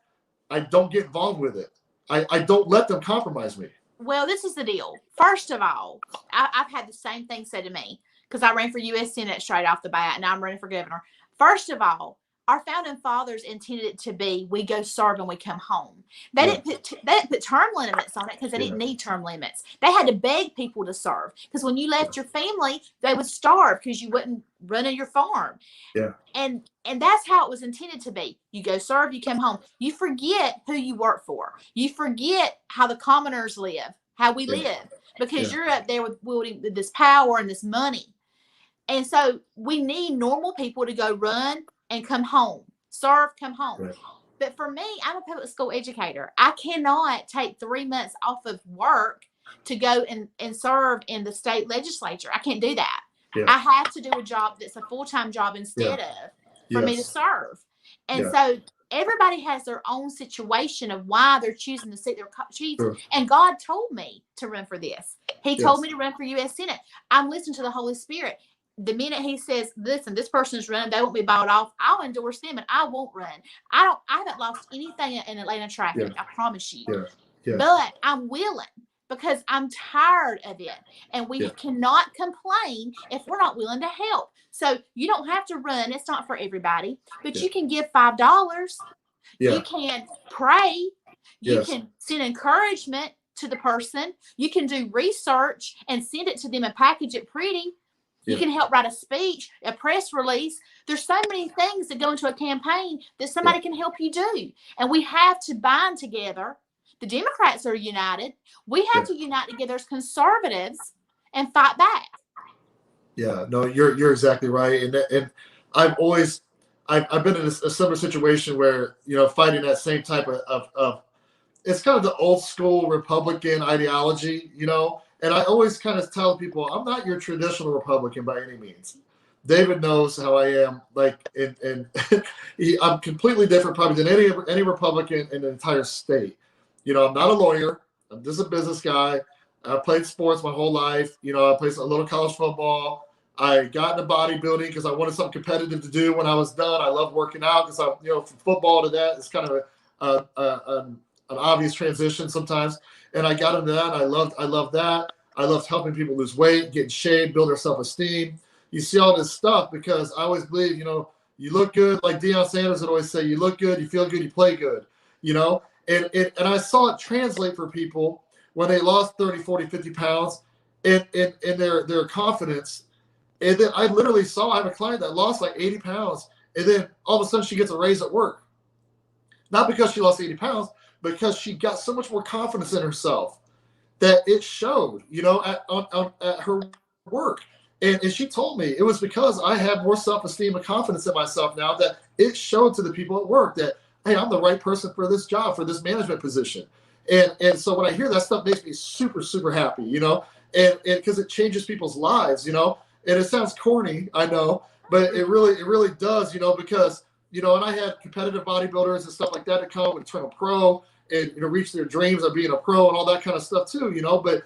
[SPEAKER 3] I don't get involved with it. I don't let them compromise me.
[SPEAKER 2] Well, this is the deal. First of all, I've had the same thing said to me, because I ran for U.S. Senate straight off the bat, and I'm running for governor. First of all, our founding fathers intended it to be, we go serve and we come home. They didn't put term limits on it because they didn't need term limits. They had to beg people to serve, because when you left your family, they would starve because you wouldn't run on your farm.
[SPEAKER 3] Yeah.
[SPEAKER 2] And that's how it was intended to be. You go serve, you come home. You forget who you work for. You forget how the commoners live, how we live, because you're up there with wielding this power and this money. And so we need normal people to go run and come home, serve, come home. Right. But for me, I'm a public school educator. I cannot take 3 months off of work to go and serve in the state legislature. I can't do that. Yeah. I have to do a job that's a full-time job instead of for me to serve. And so everybody has their own situation of why they're choosing the seat they're choosing. Sure. And God told me to run for this. He told me to run for U.S. Senate. I'm listening to the Holy Spirit. The minute he says, listen, this person's running, they won't be bought off, I'll endorse them and I won't run. I haven't lost anything in Atlanta traffic. I promise you. But I'm willing, because I'm tired of it. And we cannot complain if we're not willing to help. So you don't have to run. It's not for everybody, but you can give $5. You can pray. You can send encouragement to the person. You can do research and send it to them and package it pretty. You can help write a speech, a press release. There's so many things that go into a campaign that somebody can help you do. And we have to bind together. The Democrats are united. We have to unite together as conservatives and fight back.
[SPEAKER 3] Yeah, no, you're exactly right. And I've been in a similar situation where, fighting that same type of it's kind of the old school Republican ideology, And I always kind of tell people, I'm not your traditional Republican by any means. David knows how I am, and I'm completely different probably than any Republican in the entire state. I'm not a lawyer. I'm just a business guy. I played sports my whole life. I played a little college football. I got into bodybuilding because I wanted something competitive to do when I was done. I love working out because from football to that, it's kind of an obvious transition sometimes. And I got into that. And I loved that. I loved helping people lose weight, get in shape, build their self-esteem. You see all this stuff because I always believe, you look good. Like Deion Sanders would always say, you look good, you feel good, you play good, And I saw it translate for people when they lost 30, 40, 50 pounds and their confidence. And then I literally I have a client that lost like 80 pounds. And then all of a sudden she gets a raise at work. Not because she lost 80 pounds, because she got so much more confidence in herself. that it showed, you know, at her work. And she told me it was because I have more self-esteem and confidence in myself now, that it showed to the people at work that, hey, I'm the right person for this job, for this management position. And so when I hear that stuff, makes me super, super happy, you know, and because it changes people's lives, you know. And it sounds corny, I know, but it really does, you know, because, you know, and I had competitive bodybuilders and stuff like that to come and turn a pro and, you know, reach their dreams of being a pro and all that kind of stuff too, you know. But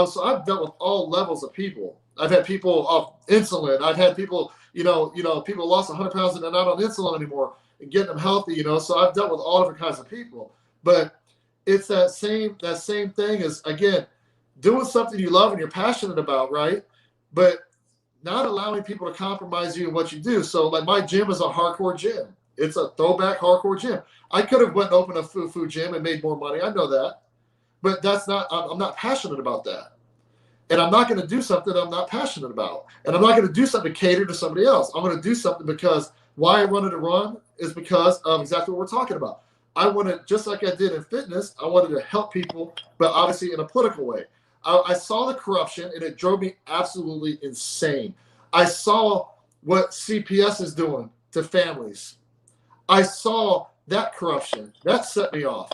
[SPEAKER 3] so I've dealt with all levels of people. I've had people off insulin. I've had people, people lost 100 pounds and they're not on insulin anymore and getting them healthy, you know. So I've dealt with all different kinds of people. But it's that same thing as, again, doing something you love and you're passionate about, right? But not allowing people to compromise you in what you do. So like my gym is a hardcore gym. It's a throwback hardcore gym. I could have went and opened a foo gym and made more money. I know that. But that's not, I'm not passionate about that. And I'm not going to do something I'm not passionate about. And I'm not going to do something to cater to somebody else. I'm going to do something because why I wanted to run is because of exactly what we're talking about. I wanted, just like I did in fitness, I wanted to help people, but obviously in a political way. I saw the corruption and it drove me absolutely insane. I saw what CPS is doing to families. I saw that corruption. That set me off.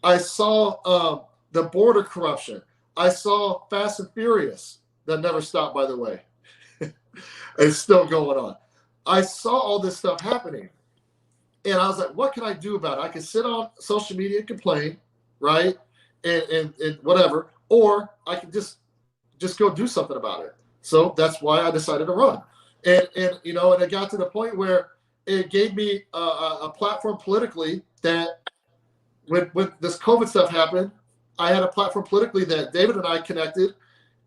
[SPEAKER 3] I saw the border corruption. I saw Fast and Furious, that never stopped, by the way. It's still going on. I saw all this stuff happening. And I was like, what can I do about it? I can sit on social media and complain, right? And whatever. Or I can just go do something about it. So that's why I decided to run. And you know, and it got to the point where it gave me a platform politically that when this COVID stuff happened, I had a platform politically that David and I connected,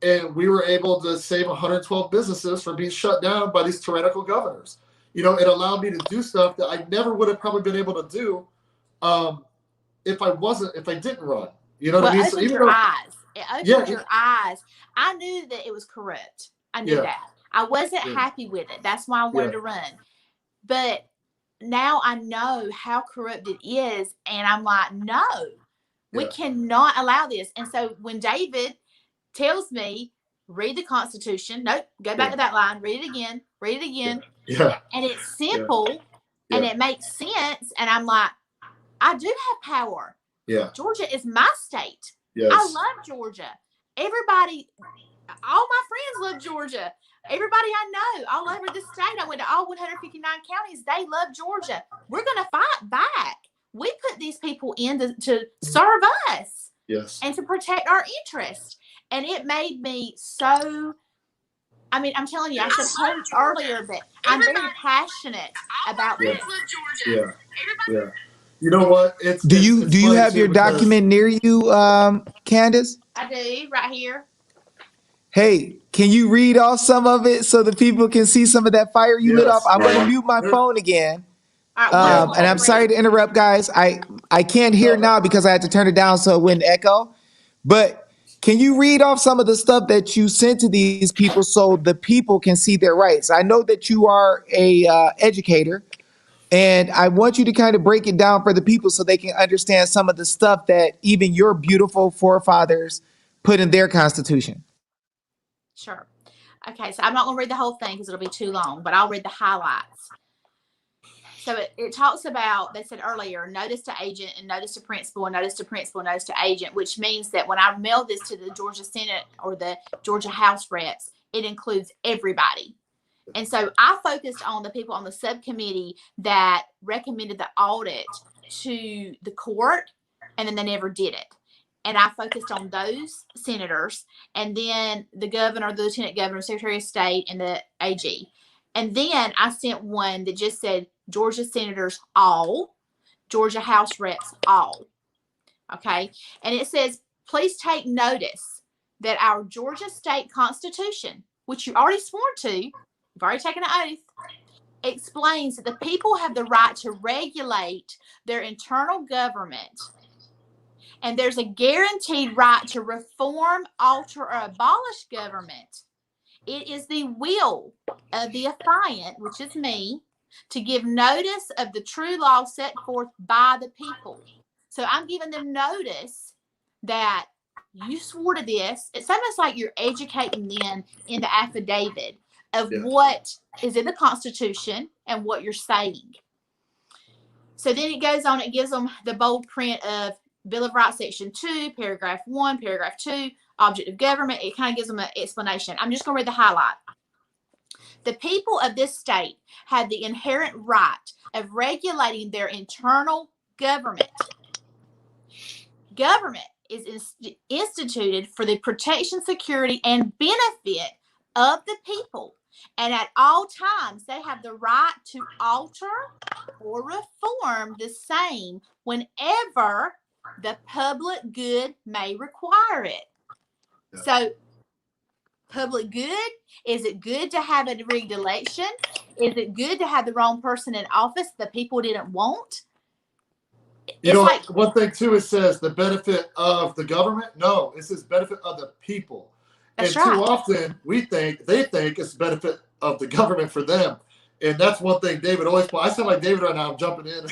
[SPEAKER 3] and we were able to save 112 businesses from being shut down by these tyrannical governors. You know, it allowed me to do stuff that I never would have probably been able to do if I didn't run. You know what I mean?
[SPEAKER 2] It opened your eyes. It opened your eyes. I knew that it was corrupt. I knew that. I wasn't happy with it. That's why I wanted to run. But now I know how corrupt it is, and I'm like, no, we cannot allow this. And so when David tells me, read the Constitution, nope, go back to that line, read it again, and it's simple and it makes sense, and I'm like, I do have power. Georgia is my state. I love Georgia. Everybody, all my friends love Georgia. Everybody I know all over the state, I went to all 159 counties, they love Georgia. We're going to fight back. We put these people in to serve us and to protect our interests. And it made me so, I mean, I'm telling you, I said earlier that I'm very passionate about this.
[SPEAKER 3] You know what?
[SPEAKER 1] Do you have your document near you, Kandiss?
[SPEAKER 2] I do, right here.
[SPEAKER 1] Hey, can you read off some of it so the people can see some of that fire you lit off? I'm going to mute my phone again. And I'm sorry to interrupt, guys. I can't hear now because I had to turn it down so it wouldn't echo. But can you read off some of the stuff that you sent to these people so the people can see their rights? I know that you are a educator, and I want you to kind of break it down for the people so they can understand some of the stuff that even your beautiful forefathers put in their Constitution.
[SPEAKER 2] Sure. Okay, so I'm not going to read the whole thing because it'll be too long, but I'll read the highlights. So it talks about, they said earlier, notice to agent and notice to principal and notice to principal, notice to agent, which means that when I mail this to the Georgia Senate or the Georgia House reps, it includes everybody. And so I focused on the people on the subcommittee that recommended the audit to the court, and then they never did it. And I focused on those senators, and then the governor, the lieutenant governor, secretary of state, and the AG. And then I sent one that just said Georgia senators all, Georgia House reps all. Okay. And it says, please take notice that our Georgia state constitution, which you already sworn to, you've already taken an oath, explains that the people have the right to regulate their internal government. And there's a guaranteed right to reform, alter, or abolish government. It is the will of the affiant, which is me, to give notice of the true law set forth by the people. So I'm giving them notice that you swore to this. It's almost like you're educating them in the affidavit of
[SPEAKER 3] Yeah.
[SPEAKER 2] what is in the Constitution and what you're saying. So then it goes on, it gives them the bold print of Bill of Rights, Section 2, Paragraph 1, Paragraph 2, Object of Government. It kind of gives them an explanation. I'm just going to read the highlight. The people of this state have the inherent right of regulating their internal government. Government is instituted for the protection, security, and benefit of the people. And at all times, they have the right to alter or reform the same whenever the public good may require it.
[SPEAKER 3] Yeah.
[SPEAKER 2] So, public good, is it good to have a rigged election? Is it good to have the wrong person in office the people didn't want?
[SPEAKER 3] You know, like, one thing too, it says the benefit of the government. No, it says benefit of the people.
[SPEAKER 2] That's
[SPEAKER 3] and
[SPEAKER 2] right.
[SPEAKER 3] Too often they think it's benefit of the government for them. And that's one thing David always, I sound like David right now, I'm jumping in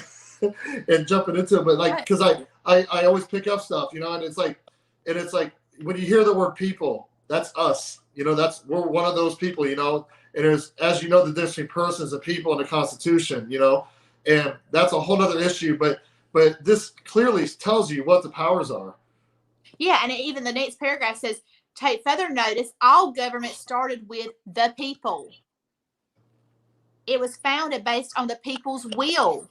[SPEAKER 3] and jumping into it, but like, because I always pick up stuff, you know, and it's like when you hear the word people, that's us, you know, we're one of those people, you know, and there's, as you know, the difference between persons and people in the Constitution, you know, and that's a whole other issue, but this clearly tells you what the powers are.
[SPEAKER 2] Yeah, and even the next paragraph says, take further notice, all government started with the people. It was founded based on the people's will.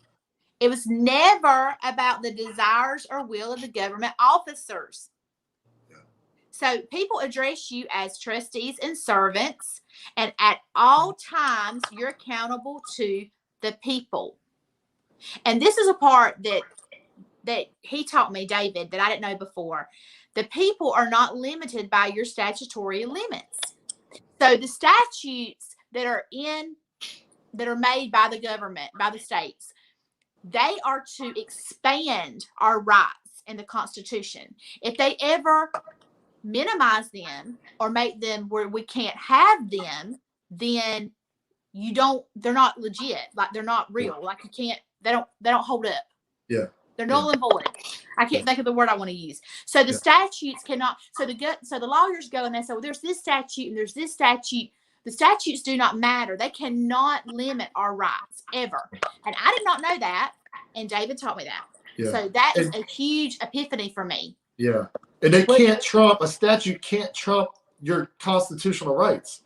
[SPEAKER 2] It was never about the desires or will of the government officers. Yeah. So people address you as trustees and servants, and at all times, you're accountable to the people. And this is a part that he taught me, David, that I didn't know before. The people are not limited by your statutory limits. So the statutes that are made by the government, by the states, they are to expand our rights in the Constitution. If they ever minimize them or make them where we can't have them, then they're not legit. Like, they're not real. Like, you can't, they don't hold up.
[SPEAKER 3] Yeah.
[SPEAKER 2] They're null and void. I can't think of the word I want to use. So the statutes cannot. So the lawyers go and they say, well, there's this statute and there's this statute. The statutes do not matter. They cannot limit our rights ever. And I did not know that. And David taught me that. Yeah. So that is a huge epiphany for me.
[SPEAKER 3] Yeah. And a statute can't trump your constitutional rights.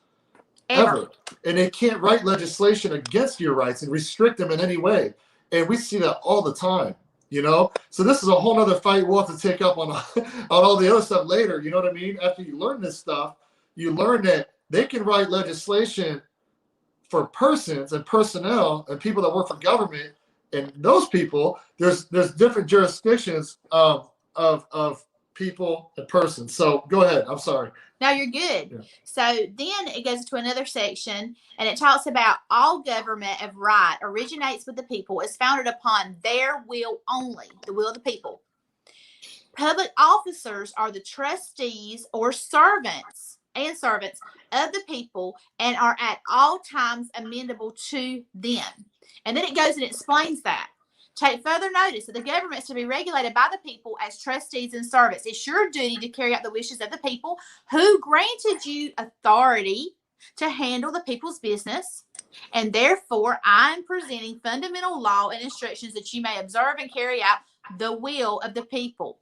[SPEAKER 3] Ever. And they can't write legislation against your rights and restrict them in any way. And we see that all the time. You know, so this is a whole other fight we'll have to take up on all the other stuff later. You know what I mean? After you learn this stuff, you learn that they can write legislation for persons and personnel and people that work for government. And those people, there's different jurisdictions of people and persons. So go ahead. I'm sorry.
[SPEAKER 2] No, you're good. Yeah. So then it goes to another section, and it talks about all government of right originates with the people, is founded upon their will only, the will of the people. Public officers are the trustees or servants of the people and are at all times amendable to them. And then it goes and explains that. Take further notice that the government is to be regulated by the people as trustees and servants. It's your duty to carry out the wishes of the people who granted you authority to handle the people's business. And therefore, I am presenting fundamental law and instructions that you may observe and carry out the will of the people.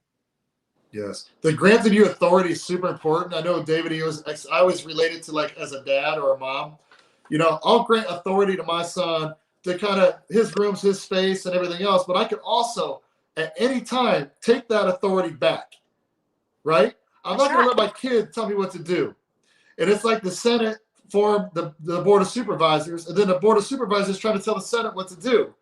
[SPEAKER 3] Yes. The granted you authority is super important. I know David, I always related to, like, as a dad or a mom, you know, I'll grant authority to my son to kind of his rooms, his space, and everything else. But I can also, at any time, take that authority back, right? I'm not going to let my kid tell me what to do. And it's like the Senate formed the Board of Supervisors, and then the Board of Supervisors trying to tell the Senate what to do.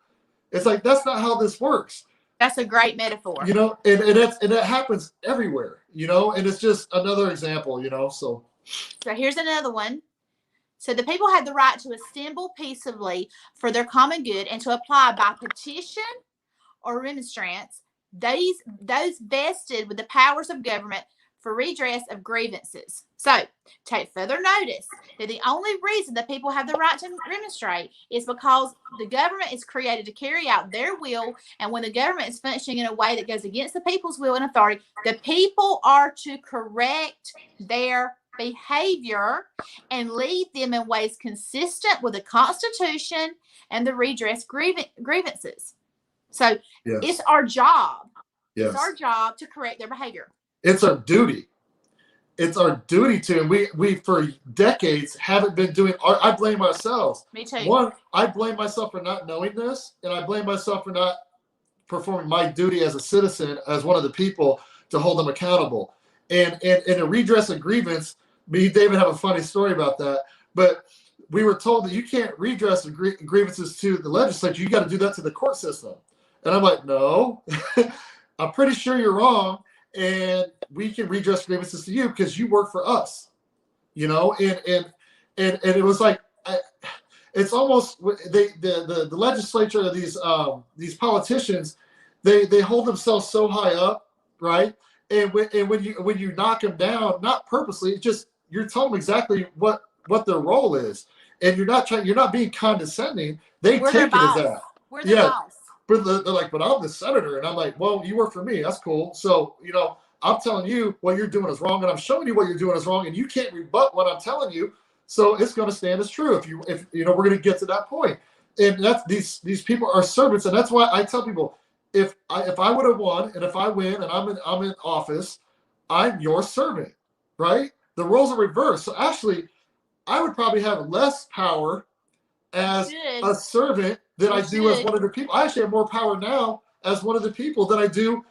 [SPEAKER 3] It's like, that's not how this works.
[SPEAKER 2] That's a great metaphor.
[SPEAKER 3] You know, and that happens everywhere, you know, and it's just another example, you know, so.
[SPEAKER 2] So here's another one. So the people have the right to assemble peaceably for their common good and to apply by petition or remonstrance those vested with the powers of government for redress of grievances. So, take further notice that the only reason that people have the right to demonstrate is because the government is created to carry out their will, and when the government is functioning in a way that goes against the people's will and authority, the people are to correct their behavior and lead them in ways consistent with the Constitution and the redress grievances. So, it's our job. It's our job to correct their behavior.
[SPEAKER 3] It's our duty. It's our duty to, and we for decades haven't been doing. I blame ourselves.
[SPEAKER 2] Me too.
[SPEAKER 3] One, I blame myself for not knowing this, and I blame myself for not performing my duty as a citizen, as one of the people, to hold them accountable. And a redress of grievance. Me and David have a funny story about that, but we were told that you can't redress grievances to the legislature. You got to do that to the court system. And I'm like, no, I'm pretty sure you're wrong. And we can redress grievances to you because you work for us, you know. And it was like, it's almost the legislature, these politicians, they hold themselves so high up, right? And when you knock them down, not purposely, it's just you're telling them exactly what their role is, and you're not being condescending. We're take it as that.
[SPEAKER 2] We're the boss.
[SPEAKER 3] But they're like, but I'm the senator, and I'm like, well, you work for me. That's cool. So I'm telling you what you're doing is wrong, and I'm showing you what you're doing is wrong, and you can't rebut what I'm telling you. So it's going to stand as true if we're going to get to that point. And that's these people are servants, and that's why I tell people, if I would have won, and if I win, and I'm in office, I'm your servant, right? The roles are reversed. So actually, I would probably have less power as a servant than I do as one of the people. I actually have more power now as one of the people than I do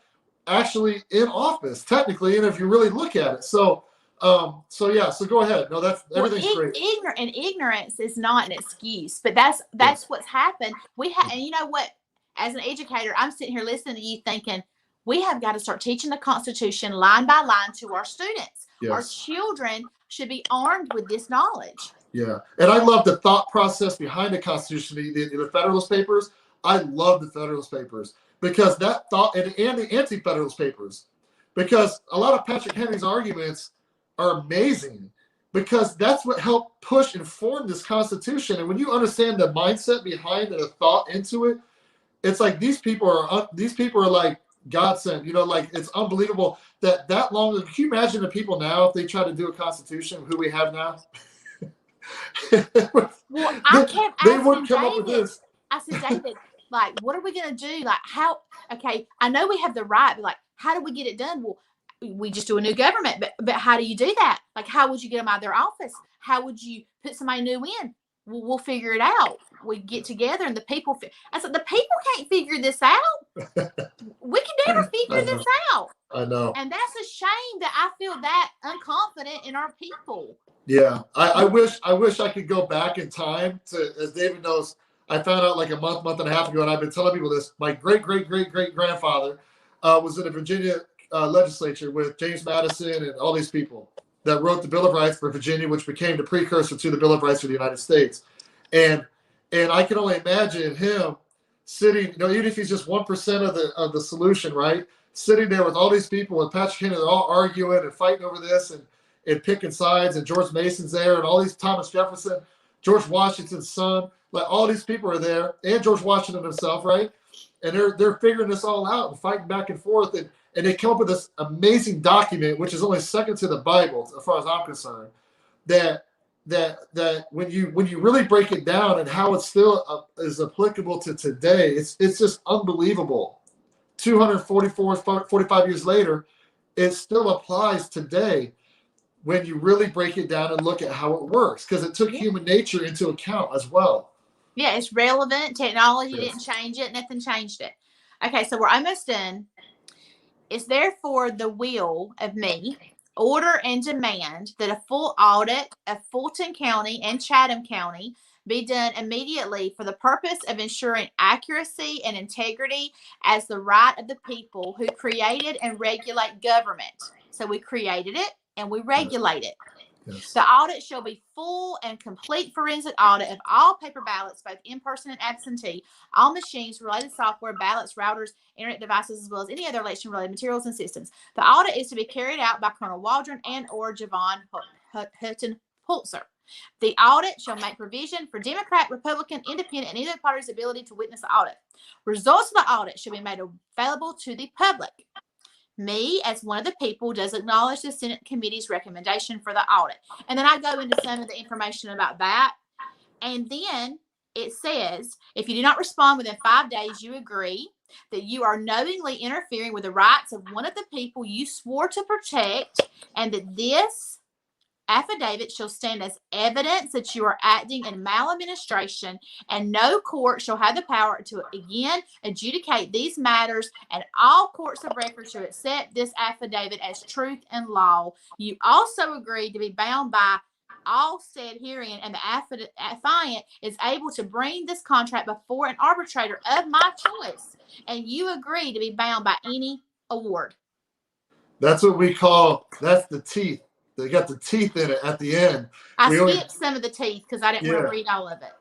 [SPEAKER 3] actually in office, technically, and if you really look at it. So go ahead. No, that's everything's great.
[SPEAKER 2] Ignorance is not an excuse, but that's what's happened. And you know what? As an educator, I'm sitting here listening to you thinking, we have got to start teaching the Constitution line by line to our students. Yes. Our children should be armed with this knowledge.
[SPEAKER 3] Yeah. And I love the thought process behind the Constitution, the Federalist Papers. I love the Federalist Papers because that thought, and the Anti-Federalist Papers, because a lot of Patrick Henry's arguments are amazing because that's what helped push and form this Constitution. And when you understand the mindset behind and the thought into it, it's like these people are like God sent, like it's unbelievable that long. Can you imagine the people now if they try to do a Constitution, who we have now?
[SPEAKER 2] Well, I kept asking
[SPEAKER 3] they wouldn't come up with this.
[SPEAKER 2] I said, David, like, what are we going to do? Like, how? Okay, I know we have the right, but like, how do we get it done? Well, we just do a new government, but how do you do that? Like, how would you get them out of their office? How would you put somebody new in? We'll figure it out. We get together and the people. I said, the people can't figure this out. We can never figure this out.
[SPEAKER 3] I know.
[SPEAKER 2] And that's a shame that I feel that unconfident in our people.
[SPEAKER 3] Yeah, I wish I could go back in time to, as David knows, I found out like a month and a half ago, and I've been telling people this. My great grandfather was in the Virginia legislature with James Madison and all these people that wrote the Bill of Rights for Virginia, which became the precursor to the Bill of Rights for the United States. And I can only imagine him sitting, even if he's just 1% of the solution, right? Sitting there with all these people and Patrick Henry, they're all arguing and fighting over this and picking sides, and George Mason's there, and all these Thomas Jefferson, George Washington's son, like all these people are there, and George Washington himself, right? And they're figuring this all out and fighting back and forth, and they come up with this amazing document, which is only second to the Bible, as far as I'm concerned, that when you really break it down and how it still is applicable to today, it's just unbelievable. 45 years later, it still applies today when you really break it down and look at how it works, because it took human nature into account as well.
[SPEAKER 2] Yeah, it's relevant. Technology didn't change it. Nothing changed it. Okay, so we're almost done. It's therefore the will of me, order and demand that a full audit of Fulton County and Chatham County be done immediately for the purpose of ensuring accuracy and integrity as the right of the people who created and regulate government. So we created it and we regulate it.
[SPEAKER 3] Yes.
[SPEAKER 2] The audit shall be full and complete forensic audit of all paper ballots, both in person and absentee, all machines, related software, ballots, routers, internet devices, as well as any other election-related materials and systems. The audit is to be carried out by Colonel Waldron and or Javon Hutton Pulitzer. The audit shall make provision for Democrat, Republican, Independent, and either party's ability to witness the audit. Results of the audit shall be made available to the public. Me, as one of the people, does acknowledge the Senate committee's recommendation for the audit. And then I go into some of the information about that. And then it says, if you do not respond within 5 days, you agree that you are knowingly interfering with the rights of one of the people you swore to protect, and that this affidavit shall stand as evidence that you are acting in maladministration, and no court shall have the power to again adjudicate these matters, and all courts of record shall accept this affidavit as truth and law. You also agree to be bound by all said herein, and the affiant is able to bring this contract before an arbitrator of my choice, and you agree to be bound by any award.
[SPEAKER 3] That's what we call, that's the teeth. They got the teeth in it at the end.
[SPEAKER 2] I skipped some of the teeth because I didn't want to read all of it.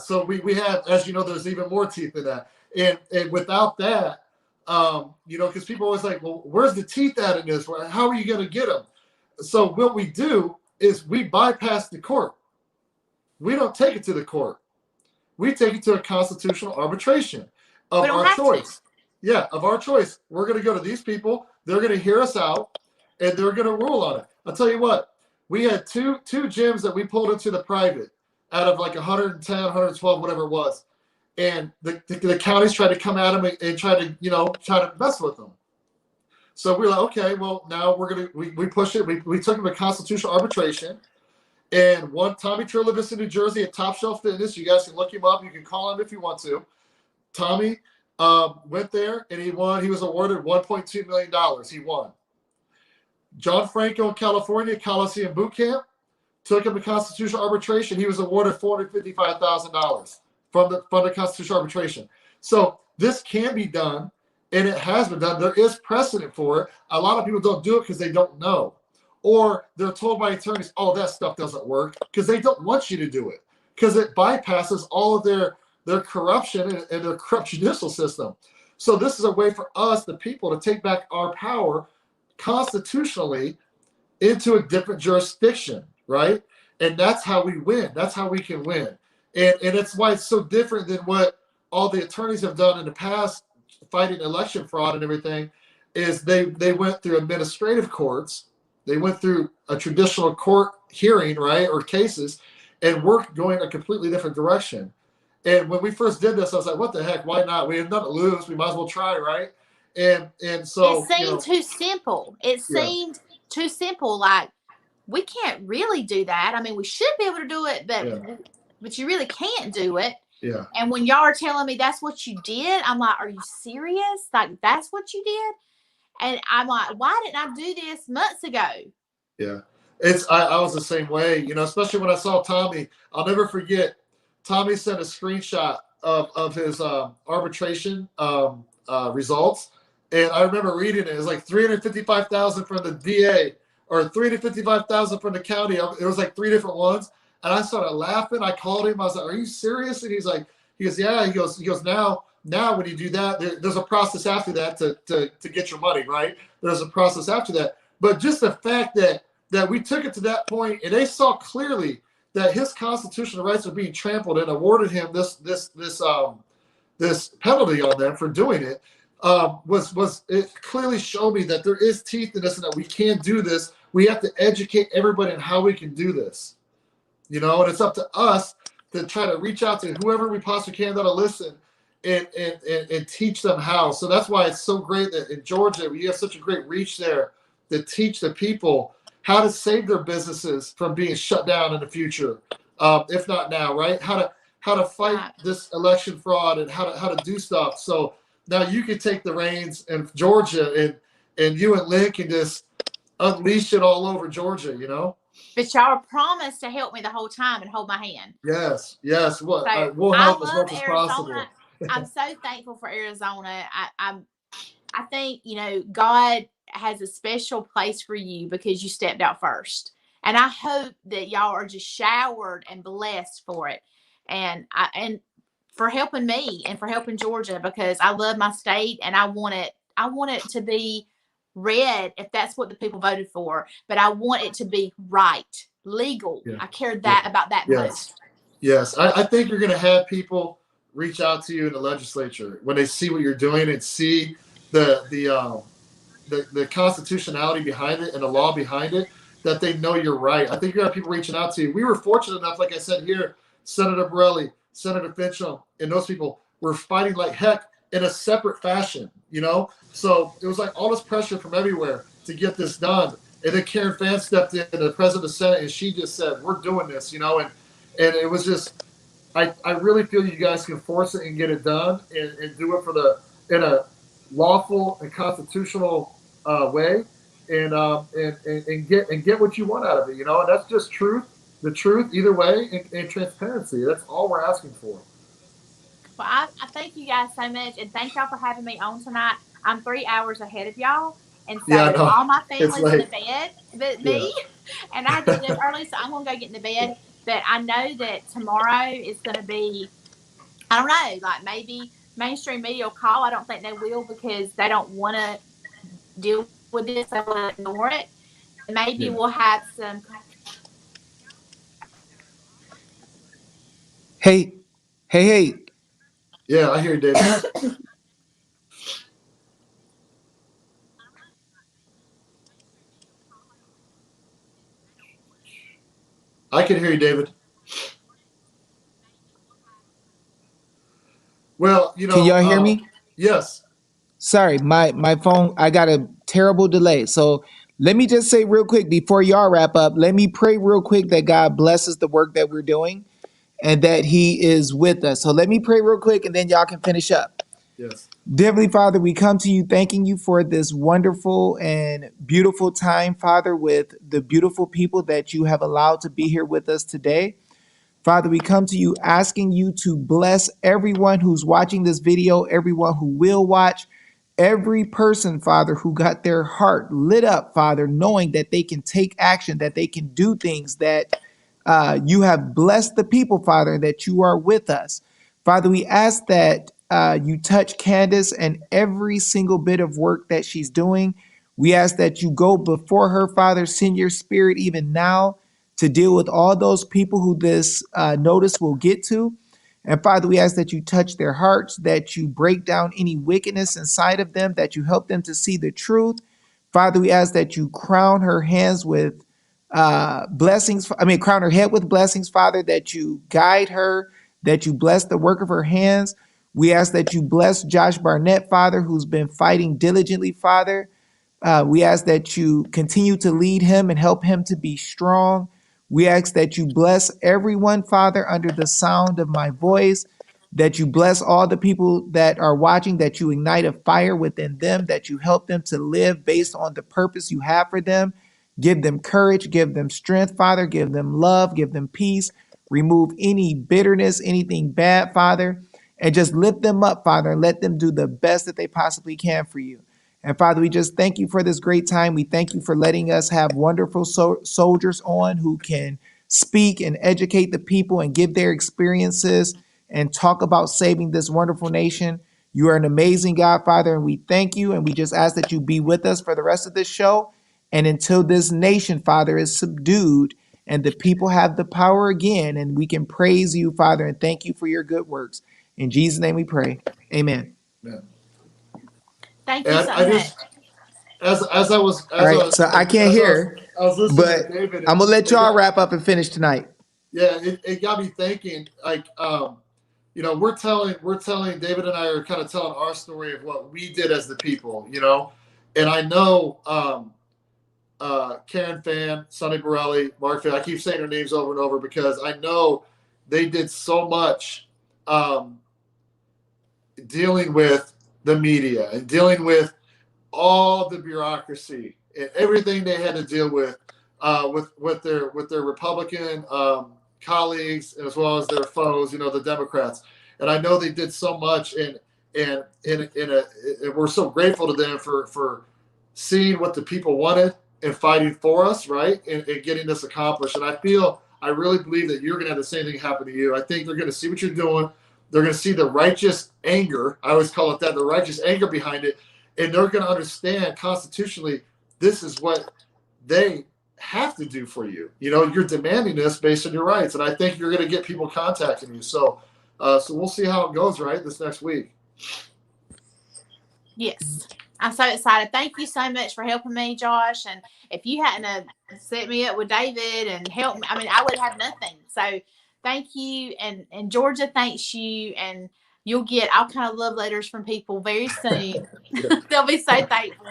[SPEAKER 3] So we have, as you know, there's even more teeth in that. And without that, because people always like, well, where's the teeth at in this? How are you going to get them? So what we do is we bypass the court. We don't take it to the court. We take it to a constitutional arbitration of our choice. Yeah, of our choice. We're going to go to these people. They're going to hear us out, and they're going to rule on it. I'll tell you what. We had two gyms that we pulled into the private out of like 110, 112, whatever it was. And the counties tried to come at them and try to mess with them. So we're like, okay, well, now we push it. We took them to constitutional arbitration. And one, Tommy Trill lives in New Jersey at Top Shelf Fitness. You guys can look him up. You can call him if you want to. Tommy went there and he won. He was awarded $1.2 million. He won. John Franco in California, Coliseum Boot Camp, took him to constitutional arbitration. He was awarded $455,000 from the constitutional arbitration. So this can be done, and it has been done. There is precedent for it. A lot of people don't do it because they don't know, or they're told by attorneys, "Oh, that stuff doesn't work," because they don't want you to do it, because it bypasses all of their corruption and their corrupt judicial system. So this is a way for us, the people, to take back our power constitutionally into a different jurisdiction, right? And that's how we win. That's how we can win. And that's why it's so different than what all the attorneys have done in the past, fighting election fraud and everything, is they went through administrative courts. They went through a traditional court hearing, right, or cases, and we're going a completely different direction. And when we first did this, I was like, what the heck? Why not? We have nothing to lose. We might as well try, right? And so
[SPEAKER 2] it seemed too simple. It seemed too simple. Like, we can't really do that. I mean, we should be able to do it, but you really can't do it.
[SPEAKER 3] Yeah.
[SPEAKER 2] And when y'all are telling me that's what you did, I'm like, are you serious? Like, that's what you did? And I'm like, why didn't I do this months ago?
[SPEAKER 3] Yeah. I was the same way, especially when I saw Tommy. I'll never forget, Tommy sent a screenshot of his arbitration results. And I remember reading it. It was like $355,000 from the DA or $355,000 from the county. It was like three different ones. And I started laughing. I called him. I was like, "Are you serious?" And he goes, "Yeah." He goes, now when you do that, there's a process after that to get your money, right? There's a process after that. But just the fact that we took it to that point, and they saw clearly that his constitutional rights are being trampled, and awarded him this penalty on them for doing it. Was it clearly showed me that there is teeth in this and that we can do this. We have to educate everybody on how we can do this, and it's up to us to try to reach out to whoever we possibly can that'll listen and teach them how. So that's why it's so great that in Georgia we have such a great reach there to teach the people how to save their businesses from being shut down in the future, if not now, right? How to fight this election fraud and how to do stuff. So now you can take the reins in Georgia, and you and Lynn can just unleash it all over Georgia,
[SPEAKER 2] But y'all promised to help me the whole time and hold my hand.
[SPEAKER 3] Yes. We'll help as much as possible.
[SPEAKER 2] I'm so thankful for Arizona. I think, God has a special place for you because you stepped out first. And I hope that y'all are just showered and blessed for it. And for helping me and for helping Georgia, because I love my state and I want it to be red if that's what the people voted for, but I want it to be right, legal. I care about that most.
[SPEAKER 3] Yes. I think you're going to have people reach out to you in the legislature when they see what you're doing and see the constitutionality behind it and the law behind it, that they know you're right. I think you're going to have people reaching out to you. We were fortunate enough, like I said here, Senator Borelli, Senator Finchel, and those people were fighting like heck in a separate fashion, So it was like all this pressure from everywhere to get this done. And then Karen Fann stepped in, the president of the Senate, and she just said, we're doing this, and it was just, I really feel you guys can force it and get it done and do it in a lawful and constitutional way, and get what you want out of it, and that's just the truth either way, and transparency. That's all we're asking for.
[SPEAKER 2] Well, I thank you guys so much, and thank y'all for having me on tonight. I'm 3 hours ahead of y'all, and so all my family's in the bed but me, and I had to get up early, so I'm gonna go get into bed. But I know that tomorrow is gonna be, I don't know, like maybe mainstream media will call. I don't think they will, because they don't want to deal with this. They want to ignore it. Maybe we'll have some.
[SPEAKER 1] Hey.
[SPEAKER 3] Yeah, I hear you, David. I can hear you, David. Well,
[SPEAKER 1] can y'all hear me?
[SPEAKER 3] Yes.
[SPEAKER 1] Sorry, my phone, I got a terrible delay. So let me just say real quick before y'all wrap up, let me pray real quick that God blesses the work that we're doing and that he is with us. So let me pray real quick and then y'all can finish up.
[SPEAKER 3] Yes.
[SPEAKER 1] Dear Heavenly Father, we come to you thanking you for this wonderful and beautiful time, Father, with the beautiful people that you have allowed to be here with us today. Father, we come to you asking you to bless everyone who's watching this video, everyone who will watch, every person, Father, who got their heart lit up, Father, knowing that they can take action, that they can do things, that you have blessed the people, Father, that you are with us. Father, we ask that you touch Kandiss and every single bit of work that she's doing. We ask that you go before her, Father, send your spirit even now to deal with all those people who this notice will get to. And Father, we ask that you touch their hearts, that you break down any wickedness inside of them, that you help them to see the truth. Father, we ask that you crown her hands with blessings. Crown her head with blessings, Father, that you guide her, that you bless the work of her hands. We ask that you bless Josh Barnett, Father, who's been fighting diligently, Father. We ask that you continue to lead him and help him to be strong. We ask that you bless everyone, Father, under the sound of my voice, that you bless all the people that are watching, that you ignite a fire within them, that you help them to live based on the purpose you have for them. Give them courage, give them strength, Father, give them love, give them peace. Remove any bitterness, anything bad, Father, and just lift them up, Father, and let them do the best that they possibly can for you. And Father, we just thank you for this great time. We thank you for letting us have wonderful soldiers on who can speak and educate the people and give their experiences and talk about saving this wonderful nation. You are an amazing God, Father, and we thank you. And we just ask that you be with us for the rest of this show. And until this nation, Father, is subdued and the people have the power again, and we can praise you, Father, and thank you for your good works. In Jesus' name we pray. Amen.
[SPEAKER 3] Amen.
[SPEAKER 2] Thank you so much.
[SPEAKER 3] As I was,
[SPEAKER 1] all right, so I can't hear,
[SPEAKER 3] I was listening
[SPEAKER 1] but
[SPEAKER 3] to David.
[SPEAKER 1] I'm gonna let y'all wrap up and finish tonight.
[SPEAKER 3] Yeah, it got me thinking. Like, we're telling David and I are kind of telling our story of what we did as the people, and I know Karen Fann, Sonny Borelli, Mark Fann. I keep saying their names over and over because I know they did so much dealing with the media and dealing with all the bureaucracy and everything they had to deal with their Republican colleagues as well as their foes, the Democrats. And I know they did so much, and we're so grateful to them for seeing what the people wanted and fighting for us, right? And getting this accomplished. And I really believe that you're going to have the same thing happen to you. I think they're going to see what you're doing. They're going to see the righteous anger. I always call it that, the righteous anger behind it. And they're going to understand constitutionally, this is what they have to do for you. You're demanding this based on your rights. And I think you're going to get people contacting you. So we'll see how it goes, right, this next week.
[SPEAKER 2] Yes. I'm so excited. Thank you so much for helping me, Josh. And if you hadn't set me up with David and helped me, I would have nothing. So thank you. And Georgia thanks you. And you'll get all kind of love letters from people very soon. They'll be so thankful.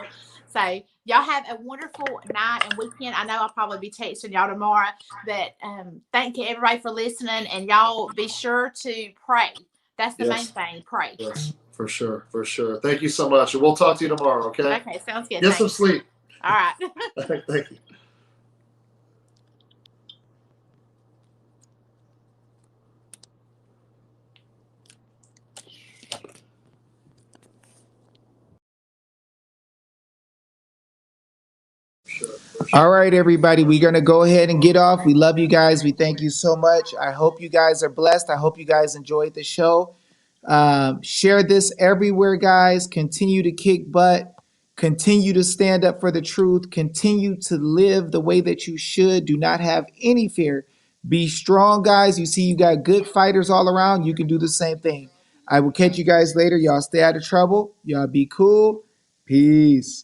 [SPEAKER 2] So y'all have a wonderful night and weekend. I know I'll probably be texting y'all tomorrow, but thank you everybody for listening. And y'all be sure to pray. That's the main thing. Pray.
[SPEAKER 3] Yes, for sure. For sure. Thank you so much. And we'll talk to you tomorrow, okay?
[SPEAKER 2] Okay, sounds good.
[SPEAKER 3] Get some sleep.
[SPEAKER 2] All right.
[SPEAKER 3] Thank you.
[SPEAKER 1] All right, everybody, we're going to go ahead and get off. We love you guys. We thank you so much. I hope you guys are blessed. I hope you guys enjoyed the show. Share this everywhere, guys. Continue to kick butt. Continue to stand up for the truth. Continue to live the way that you should. Do not have any fear. Be strong, guys. You see, you got good fighters all around. You can do the same thing. I will catch you guys later. Y'all stay out of trouble. Y'all be cool. Peace.